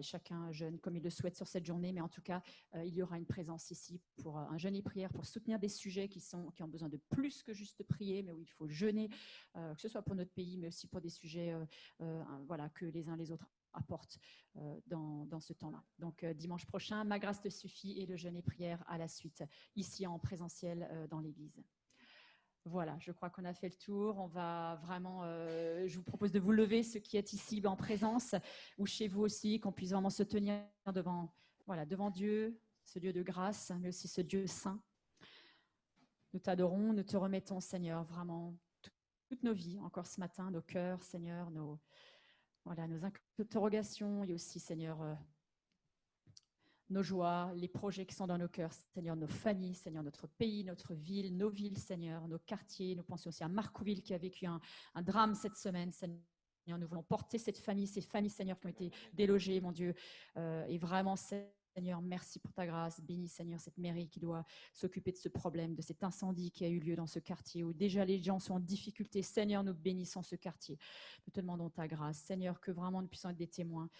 Chacun jeûne comme il le souhaite sur cette journée, mais en tout cas, il y aura une présence ici pour un jeûne et prière, pour soutenir des sujets qui ont besoin de plus que juste prier, mais où il faut jeûner, que ce soit pour notre pays, mais aussi pour des sujets que les uns les autres apporte dans ce temps-là. Donc, dimanche prochain, ma grâce te suffit et le jeûne et prière à la suite, ici en présentiel dans l'église. Voilà, je crois qu'on a fait le tour. On va vraiment, je vous propose de vous lever, ceux qui êtes ici en présence ou chez vous aussi, qu'on puisse vraiment se tenir devant Dieu, ce Dieu de grâce, mais aussi ce Dieu saint. Nous t'adorons, nous te remettons, Seigneur, vraiment toutes nos vies, encore ce matin, nos cœurs, Seigneur, nos interrogations et aussi, Seigneur, nos joies, les projets qui sont dans nos cœurs, Seigneur, nos familles, Seigneur, notre pays, notre ville, nos villes, Seigneur, nos quartiers. Nous pensons aussi à Marcouville qui a vécu un drame cette semaine, Seigneur. Nous voulons porter ces familles, Seigneur, qui ont été délogées, mon Dieu, et vraiment, Seigneur, merci pour ta grâce. Bénis, Seigneur, cette mairie qui doit s'occuper de ce problème, de cet incendie qui a eu lieu dans ce quartier où déjà les gens sont en difficulté. Seigneur, nous bénissons ce quartier. Nous te demandons ta grâce. Seigneur, que vraiment nous puissions être des témoins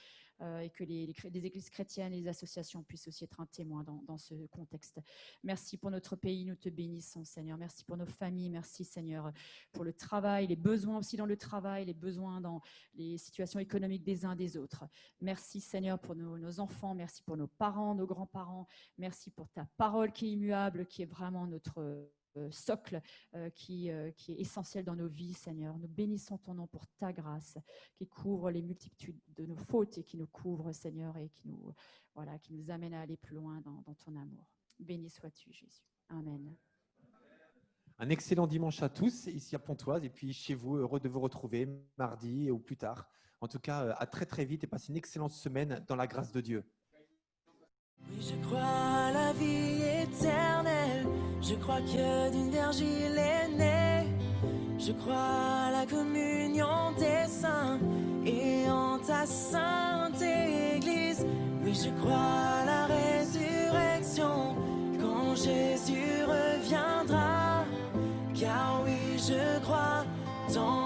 et que les églises chrétiennes et les associations puissent aussi être un témoin dans ce contexte. Merci pour notre pays, nous te bénissons, Seigneur. Merci pour nos familles, merci, Seigneur, pour le travail, les besoins aussi dans le travail, les besoins dans les situations économiques des uns des autres. Merci, Seigneur, pour nos enfants, merci pour nos parents, nos grands-parents, merci pour ta parole qui est immuable, qui est vraiment notre socle qui est essentiel dans nos vies, Seigneur. Nous bénissons ton nom pour ta grâce qui couvre les multitudes de nos fautes et qui nous couvre, Seigneur, et qui nous amène à aller plus loin dans ton amour. Béni sois-tu, Jésus. Amen. Un excellent dimanche à tous, ici à Pontoise, et puis chez vous, heureux de vous retrouver mardi ou plus tard. En tout cas, à très très vite et passez une excellente semaine dans la grâce de Dieu. Oui, je crois à la vie éternelle. Je crois que d'une vierge il est né. Je crois à la communion des saints et en ta sainte Église. Oui, je crois à la résurrection quand Jésus reviendra. Car oui, je crois dans